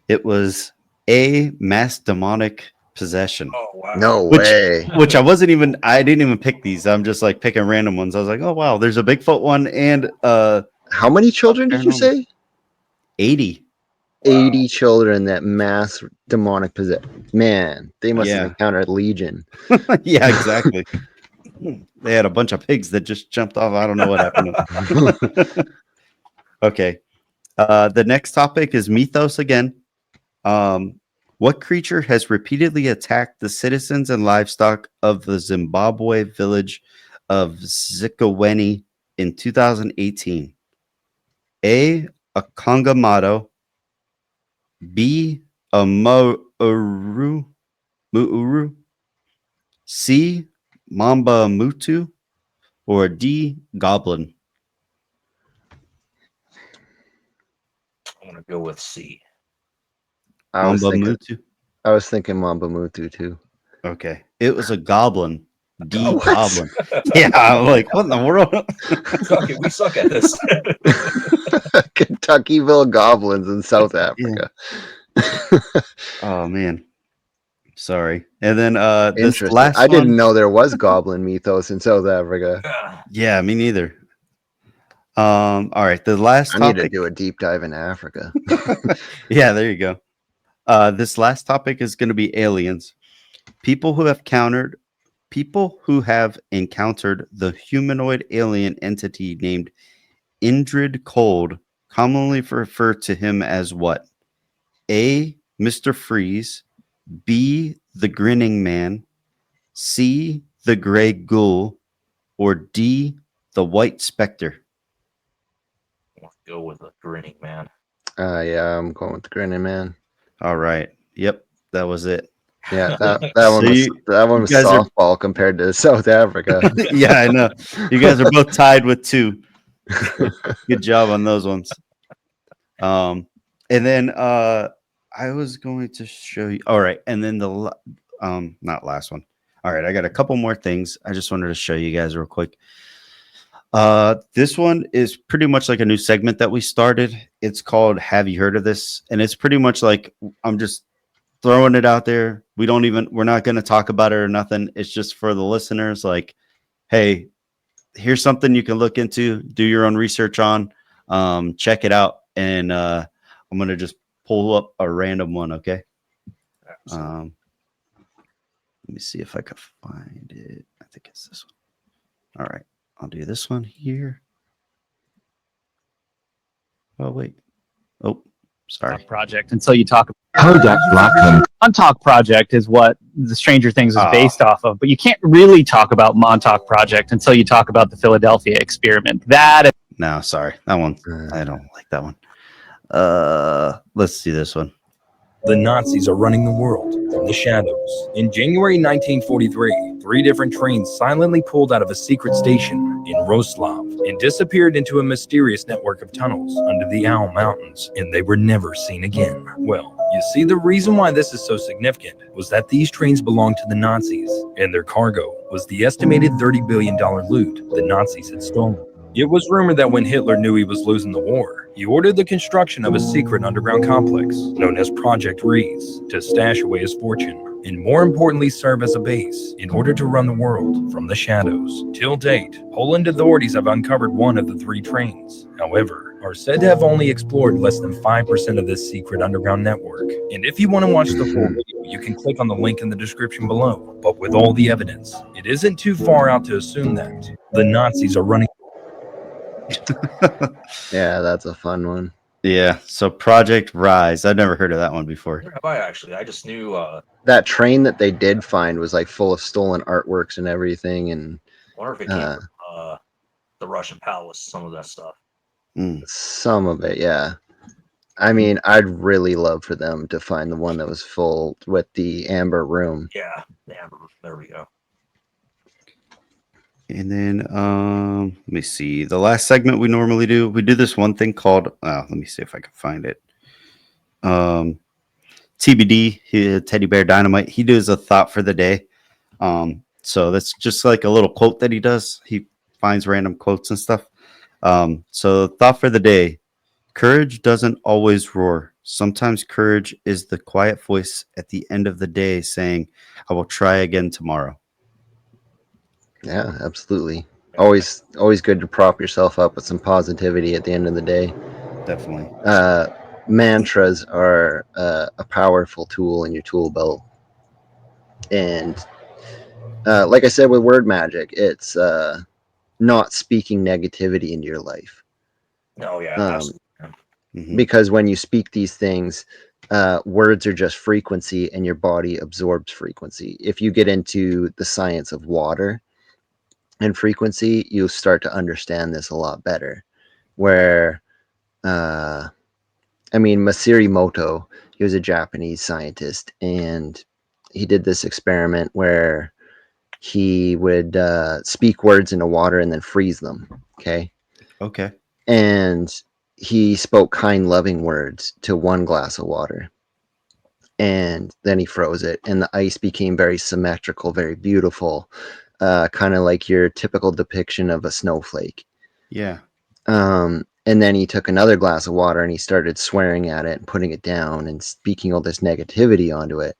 It was A, mass demonic possession. Oh wow! No Which- way. Which I didn't even pick these. I'm just like picking random ones. I was like, oh wow, there's a Bigfoot one and How many children did you Paranormal. say? 80. 80 children that mass demonic possession. Man, they must Yeah. have encountered Legion. Yeah, exactly. They had a bunch of pigs that just jumped off. I don't know what happened to them. Okay. The next topic is mythos again. What creature has repeatedly attacked the citizens and livestock of the Zimbabwe village of Zikaweni in 2018? A Kongamato. B, a Muuru. C, Mamba Mutu. Or D, Goblin. I'm gonna go with C. I was Mamba thinking, Mutu. Mamba Mutu too. Okay. It was a goblin. D, What? Goblin. Yeah, I'm like, what in the world? Okay, we suck at this. Kentuckyville goblins in South Africa. Oh, man. Sorry. And then this Interesting. last I didn't one- know there was goblin mythos in South Africa. Yeah, me neither. All right. The last I need to topic. do a deep dive in Africa. Yeah, there you go. This last topic is going to be aliens. People who have encountered the humanoid alien entity named Indrid Cold commonly refer to him as what? A, Mr. Freeze. B, the Grinning Man. C, the Gray Ghoul. Or D, the White Spectre. Let's go with the Grinning Man. Yeah, I'm going with the grinning man. All right. Yep, that was it. Yeah, that So one was you guys are- softball compared to South Africa. Yeah, I know. You guys are both tied with 2. Good job on those ones. And then I was going to show you. All right, and then not last one. All right, I got a couple more things. I just wanted to show you guys real quick. This one is pretty much like a new segment that we started. It's called Have You Heard of This? And it's pretty much like I'm just throwing it out there. We're not going to talk about it or nothing. It's just for the listeners, like, hey, here's something you can look into, do your own research on, check it out. And I'm going to just pull up a random one. Okay. Let me see if I can find it. I think it's this one. All right. I'll do this one here. Oh, wait. Oh, sorry. Project until you talk Kodak Blackman. Montauk Project is what the Stranger Things is based off of, but you can't really talk about Montauk Project until you talk about the Philadelphia experiment. No, sorry. That one. I don't like that one. Let's see this one. The Nazis are running the world from the shadows. In January 1943, 3 different trains silently pulled out of a secret station in Roslav and disappeared into a mysterious network of tunnels under the Owl Mountains, and they were never seen again. Well, you see, the reason why this is so significant was that these trains belonged to the Nazis, and their cargo was the estimated $30 billion loot the Nazis had stolen. It was rumored that when Hitler knew he was losing the war, he ordered the construction of a secret underground complex known as Project Rees to stash away his fortune and, more importantly, serve as a base in order to run the world from the shadows. Till date, Poland authorities have uncovered one of the 3 trains. However, are said to have only explored less than 5% of this secret underground network. And if you want to watch the full video, you can click on the link in the description below. But with all the evidence, it isn't too far out to assume that the Nazis are running. Yeah, that's a fun one. Yeah. So Project Rise. I've never heard of that one before. Have I actually? I just knew. That train that they did find was like full of stolen artworks and everything, and I wonder if it came from the Russian palace. Some of that stuff. some of it, yeah. I mean, I'd really love for them to find the one that was full with the amber room. Yeah, the amber. There we go. And then let me see. The last segment we normally do, we do this one thing called let me see if I can find it. TBD, Teddy Bear Dynamite. He does a thought for the day. So that's just like a little quote that he does. He finds random quotes and stuff. So thought for the day: courage doesn't always roar. Sometimes courage is the quiet voice at the end of the day saying, I will try again tomorrow. Yeah, absolutely. Always good to prop yourself up with some positivity at the end of the day. Definitely. Mantras are a powerful tool in your tool belt. And like I said with word magic, it's not speaking negativity into your life. Oh, yeah. Because when you speak these things, words are just frequency and your body absorbs frequency. If you get into the science of water and frequency, you'll start to understand this a lot better. Where, I mean, Masaru Emoto, he was a Japanese scientist, and he did this experiment where he would speak words into water and then freeze them. Okay. And he spoke kind, loving words to 1 glass of water. And then he froze it, and the ice became very symmetrical, very beautiful, kind of like your typical depiction of a snowflake. Yeah. And then he took another glass of water and he started swearing at it and putting it down and speaking all this negativity onto it.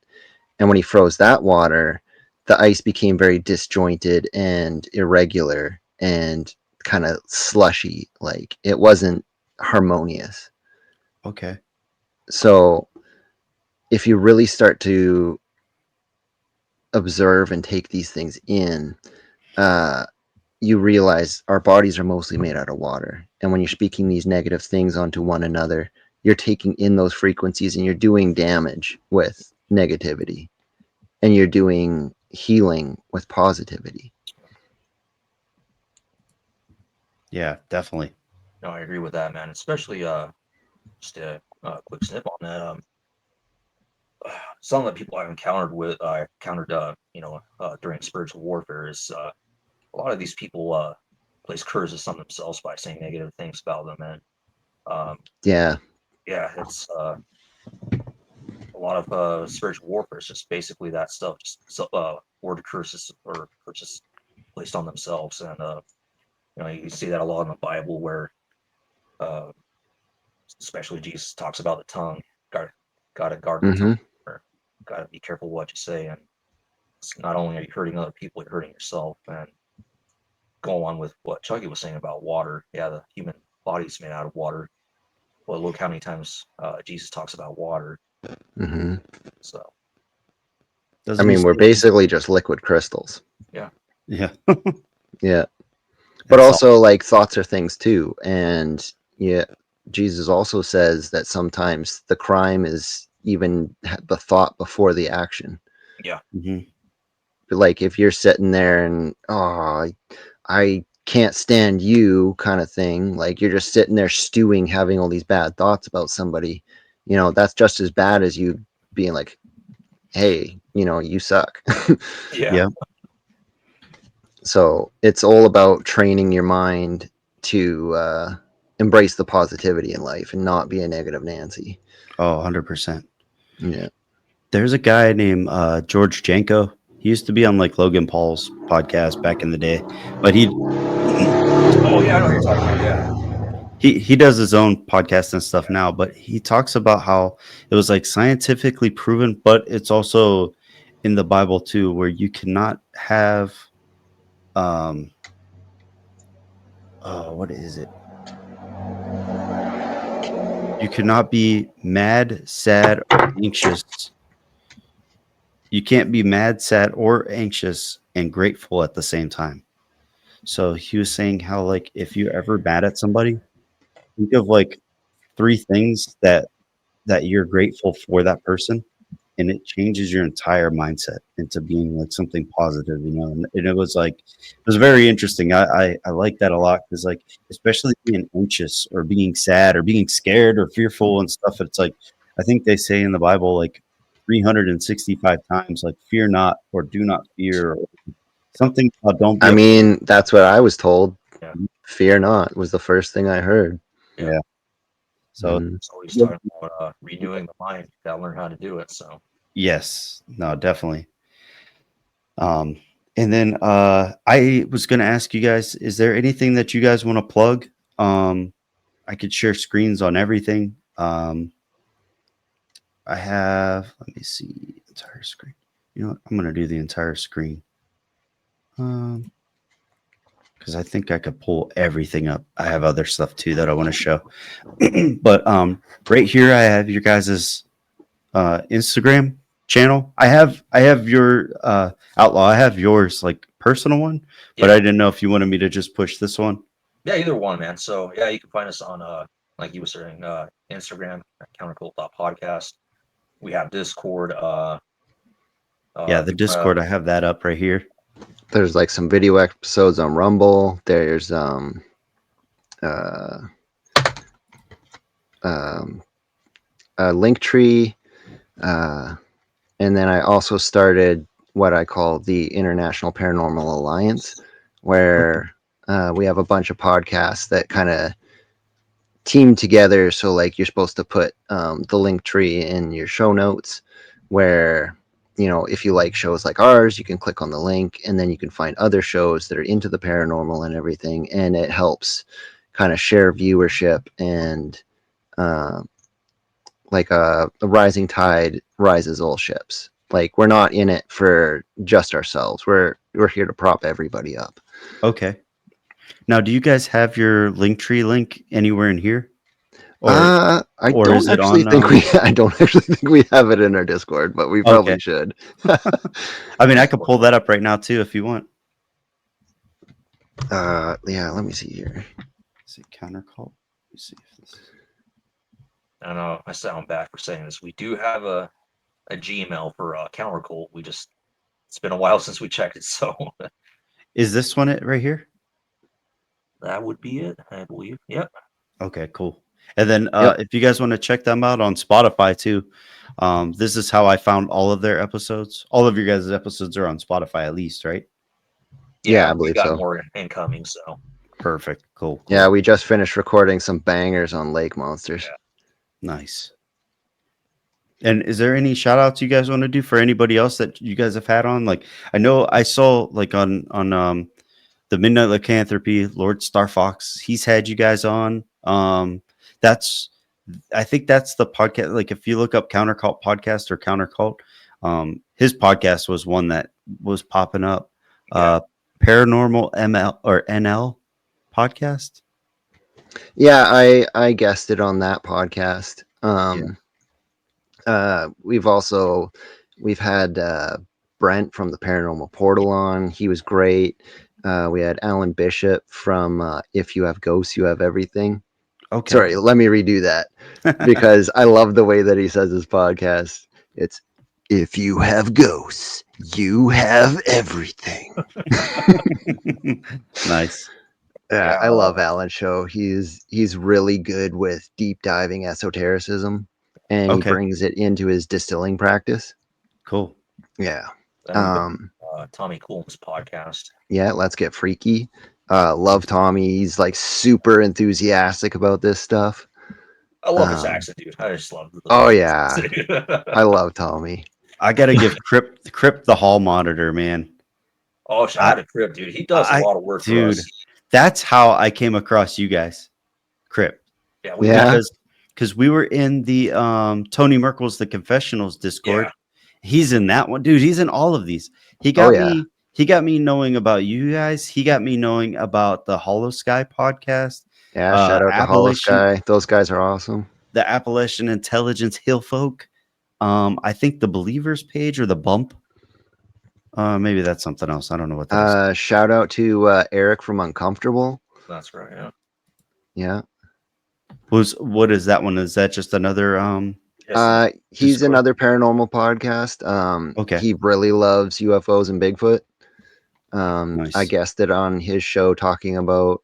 And when he froze that water, the ice became very disjointed and irregular and kind of slushy. Like, it wasn't harmonious. Okay. So if you really start to observe and take these things in, you realize our bodies are mostly made out of water. And when you're speaking these negative things onto one another, you're taking in those frequencies and you're doing damage with negativity. And you're doing healing with positivity. Yeah, definitely. No, I agree with that, man. Especially just a quick snip on that. Some of the people I've encountered during spiritual warfare is a lot of these people place curses on themselves by saying negative things about them, and it's a lot of spiritual warfare is just basically that stuff, just word curses or curses placed on themselves, and you see that a lot in the Bible where, especially Jesus talks about the tongue. Got to guard the tongue. Got to be careful what you say, and it's not only are you hurting other people, you're hurting yourself. And go on with what Chucky was saying about water. Yeah, the human body's made out of water. Well, look how many times Jesus talks about water. So, I mean, we're basically just liquid crystals. Yeah. Yeah. Yeah. But also, like, thoughts are things too. And yeah, Jesus also says that sometimes the crime is even the thought before the action. Yeah. Like, if you're sitting there and, I can't stand you kind of thing, like, you're just sitting there stewing, having all these bad thoughts about somebody, that's just as bad as you being like, hey, you suck. Yeah. So it's all about training your mind to embrace the positivity in life and not be a negative Nancy. Oh, 100%. Yeah. There's a guy named George Janko. He used to be on like Logan Paul's podcast back in the day, but he Oh yeah, I know what you're talking about. Yeah. He does his own podcast and stuff now, but he talks about how it was like scientifically proven, but it's also in the Bible too, where you cannot have what is it? You cannot be mad, sad, or anxious. You can't be mad, sad, or anxious and grateful at the same time. So he was saying how, like, if you're ever mad at somebody, think of like 3 things that you're grateful for that person, and it changes your entire mindset into being like something positive, you know. And it was like, it was very interesting. I like that a lot, because like, especially being anxious or being sad or being scared or fearful and stuff, it's like, I think they say in the Bible like 365 times, like, fear not, or do not fear, or something about don't be I mean, that's what I was told. Yeah. Fear not was the first thing I heard. Yeah. So So he's talking about redoing the mind. You gotta learn how to do it. So yes, no, definitely. And then I was going to ask you guys, is there anything that you guys want to plug? I could share screens on everything. I have, let me see, entire screen. You know what? I'm going to do the entire screen. Because I think I could pull everything up. I have other stuff too that I want to show. But right here I have your guys's Instagram channel. I have your Outlaw. I have yours, like, personal one, but I didn't know if you wanted me to just push this one. yeah, either one, man. So yeah, you can find us on like you were saying, Instagram at CounterCult Podcast. We have Discord. Yeah, the Discord. I have that up right here. There's like some video episodes on Rumble. There's a Linktree, and then I also started what I call the International Paranormal Alliance, where we have a bunch of podcasts that kind of team together. So like, you're supposed to put the Linktree in your show notes, where, you know, if you like shows like ours, you can click on the link, and then you can find other shows that are into the paranormal and everything. And it helps kind of share viewership, and like a rising tide rises all ships. Like, we're not in it for just ourselves. We're here to prop everybody up. Okay. Now, do you guys have your Linktree link anywhere in here? I don't actually think we have it in our Discord, but we probably should. I mean, I could pull that up right now too if you want. Yeah, let me see here. Is it CounterCult? Let me see if this is... I know I sound bad for saying this. We do have a Gmail for CounterCult. It's been a while since we checked it, so is this one it right here? That would be it, I believe. Yep. Okay, cool. And then if you guys want to check them out on Spotify too, this is how I found all of their episodes. All of your guys' episodes are on Spotify at least, right? Yeah, I believe we got so. more incoming, so perfect. Cool. Yeah, we just finished recording some bangers on Lake Monsters. Yeah. Nice. And is there any shout outs you guys want to do for anybody else that you guys have had on? Like, I know I saw like on the Midnight Lycanthropy, Lord Starfox, he's had you guys on. I think that's the podcast. Like, if you look up CounterCult Podcast or CounterCult, his podcast was one that was popping up. Paranormal ML or NL podcast. Yeah, I guessed it on that podcast. We've had Brent from the Paranormal Portal on. He was great. We had Alan Bishop from If You Have Ghosts, You Have Everything. Okay. Sorry, let me redo that, because I love the way that he says his podcast. It's, if you have ghosts, you have everything. Nice. Yeah, I love Alan's show. He's really good with deep diving esotericism, and he brings it into his distilling practice. Cool. Yeah. Tommy Cool's podcast. Yeah, Let's Get Freaky. Love Tommy. He's like super enthusiastic about this stuff. I love his accent, dude. I just love it. Oh yeah. I love Tommy. I gotta give Crypt the hall monitor, man. Oh, shout out to Crypt, dude. He does a lot of work for us. That's how I came across you guys, Crypt. Yeah, Because we were in the Tony Merkel's The Confessionals Discord. Yeah. He's in that one, dude. He's in all of these. He got me knowing about you guys. He got me knowing about the Hollow Sky podcast. Yeah, shout out to Hollow Sky. Those guys are awesome. The Appalachian Intelligence Hill Folk. I think the Believers page or the Bump. Maybe that's something else. I don't know what that is. Shout out to Eric from Uncomfortable. That's right. Yeah. Yeah. What is that one? Is that just another he's Discord? another paranormal podcast. Okay. He really loves UFOs and Bigfoot. Nice. I guested on his show talking about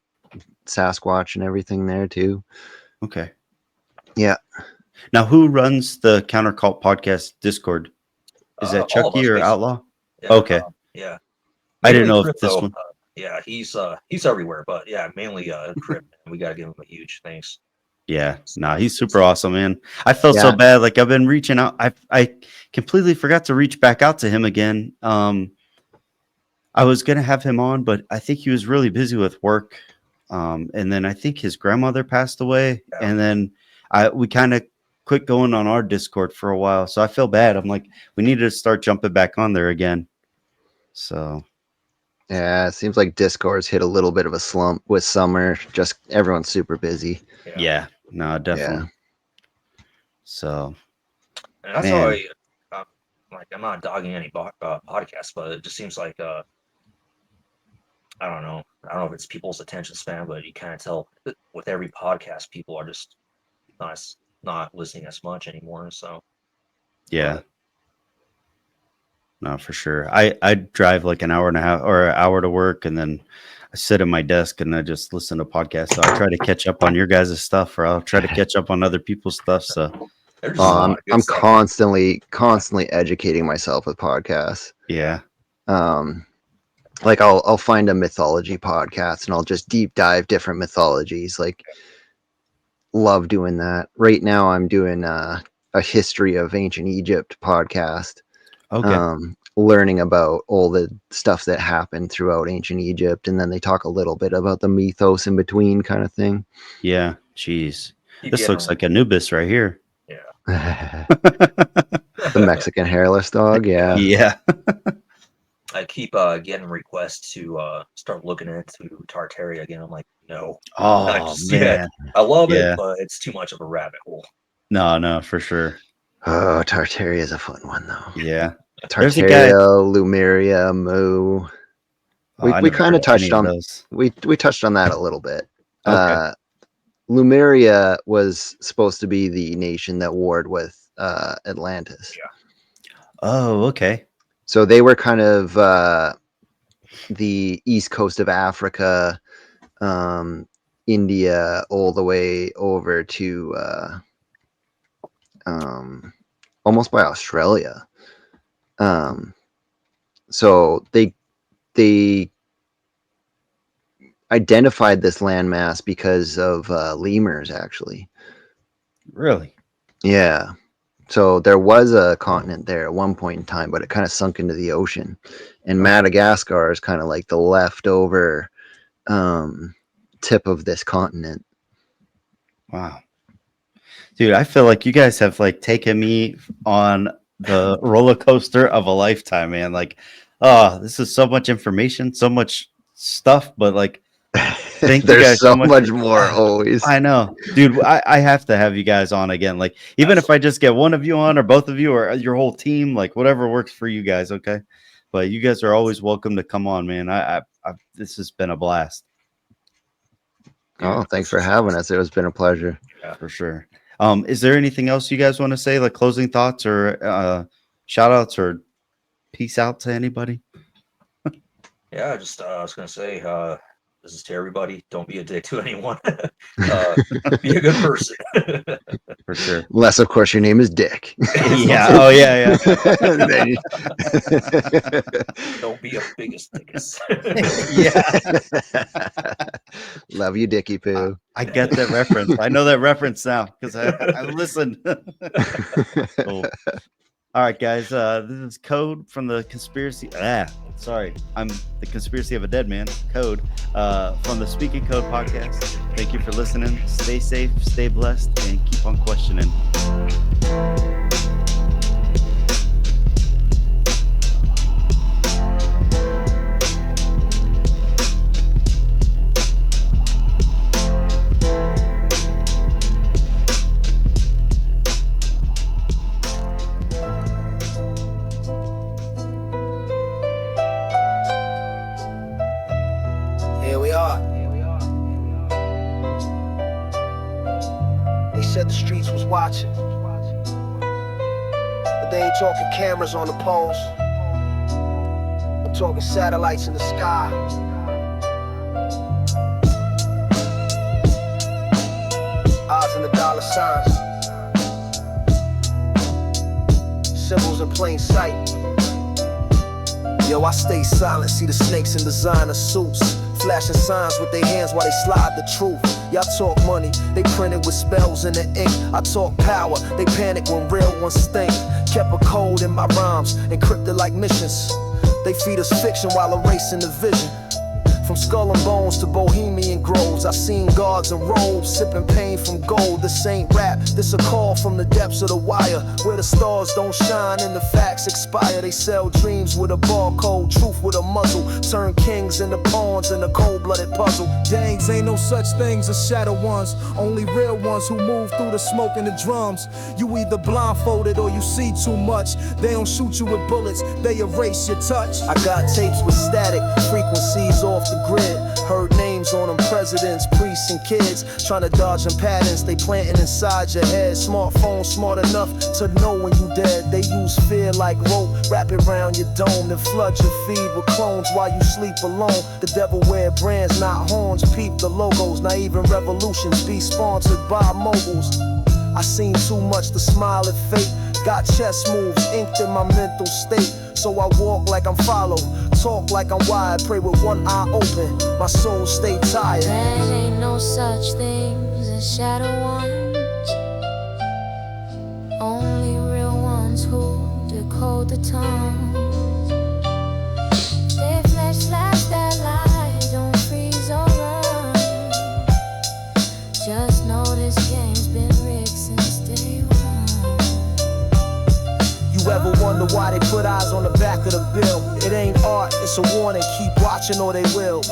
Sasquatch and everything there too. Okay. Yeah. Now, who runs the CounterCult Podcast Discord? Is that All of Chucky us, or basically. Outlaw? Yeah, Okay. Yeah. I didn't know Mainly if this Crypto, one. yeah, he's everywhere, but yeah, mainly Crypt. We gotta give him a huge thanks. Yeah, he's super awesome, man. I felt so bad. Like I've been reaching out. I completely forgot to reach back out to him again. I was gonna have him on, but I think he was really busy with work. And then I think his grandmother passed away, and then we kind of quit going on our Discord for a while. So I feel bad. I'm like, we need to start jumping back on there again. So yeah, it seems like Discord's hit a little bit of a slump with summer. Just everyone's super busy. Yeah, no, definitely. Yeah. So and that's how I'm not dogging any podcasts, but it just seems like I don't know if it's people's attention span, but you kind of tell with every podcast people are just not listening as much anymore. So yeah. No, for sure. I drive like an hour and a half or an hour to work, and then I sit at my desk and I just listen to podcasts. So I try to catch up on your guys' stuff, or I'll try to catch up on other people's stuff. So I'm constantly educating myself with podcasts. Yeah. Like I'll find a mythology podcast and I'll just deep dive different mythologies. Like, love doing that. Right now I'm doing a history of ancient Egypt podcast. Okay. Learning about all the stuff that happened throughout ancient Egypt, and then they talk a little bit about the mythos in between, kind of thing. Yeah. Jeez. This looks like Anubis right here. Yeah. The Mexican hairless dog. Yeah. Yeah. I keep getting requests to start looking into Tartaria again. I'm like, no. Oh, man. I love it, but it's too much of a rabbit hole. No, for sure. Oh, Tartaria is a fun one, though. Yeah. Tartaria, Lumeria, Mu. We kind of touched on those. We touched on that a little bit. Okay. Lumeria was supposed to be the nation that warred with Atlantis. Yeah. Oh, okay. So they were kind of the east coast of Africa, India, all the way over to almost by Australia. So they identified this landmass because of lemurs, actually. Really? Yeah. So there was a continent there at one point in time, but it kind of sunk into the ocean. And Madagascar is kind of like the leftover tip of this continent. Wow. Dude, I feel like you guys have like taken me on the roller coaster of a lifetime, man. Like, oh, this is so much information, so much stuff, but like, thank you guys so much more always. I know, dude. I have to have you guys on again. Like, even if I just get one of you on, or both of you, or your whole team, like whatever works for you guys. Okay, but you guys are always welcome to come on, man. I this has been a blast. Oh, thanks for having us. It has been a pleasure. Yeah, for sure. Is there anything else you guys want to say, like closing thoughts or shout outs or peace out to anybody? Yeah, I was gonna say, this is to everybody. Don't be a dick to anyone. Be a good person. For sure. Unless, of course, your name is Dick. Yeah. Oh, yeah. Don't be a biggest dickus. Yeah. Love you, Dickie Poo. I get that reference. I know that reference now because I listened. Cool. All right, guys. This is Code from the Conspiracy. I'm the Conspiracy of a Dead Man. Code from the SpeakInCOAD Podcast. Thank you for listening. Stay safe, stay blessed, and keep on questioning. Here we are. They said the streets was watching, but they ain't talking cameras on the poles. I'm talking satellites in the sky. Odds and the dollar signs, symbols in plain sight. Yo, I stay silent, see the snakes in designer suits, flashing signs with their hands while they slide the truth. Y'all talk money, they printed with spells in the ink. I talk power, they panic when real ones stink. Kept a code in my rhymes, encrypted like missions. They feed us fiction while erasing the vision. From skull and bones to bohemian groves, I seen guards in robes, sipping pain from gold. This ain't rap, this a call from the depths of the wire, where the stars don't shine and the facts expire. They sell dreams with a barcode, truth with a muzzle, turn kings into pawns in a cold-blooded puzzle. Gangs ain't no such things as shadow ones, only real ones who move through the smoke and the drums. You either blindfolded or you see too much. They don't shoot you with bullets, they erase your touch. I got tapes with static, frequencies off the grid. Heard names on them, presidents, priests, and kids trying to dodge them patterns they planting inside your head. Smartphones smart enough to know when you dead. They use fear like rope, wrap it around your dome, then flood your feed with clones while you sleep alone. The devil wear brands, not horns. Peep the logos, not even revolutions be sponsored by moguls. I seen too much to smile at fate. Got chess moves inked in my mental state. So I walk like I'm followed, talk like I'm wide, pray with one eye open, my soul stay tired. There ain't no such things as shadow ones, only real ones who decode the tongues. They flash that light, don't freeze or run. Just know this game's been rigged since day one. You ever wonder why they put eyes on the back of the bill? It ain't art, it's a warning, keep watching or they will.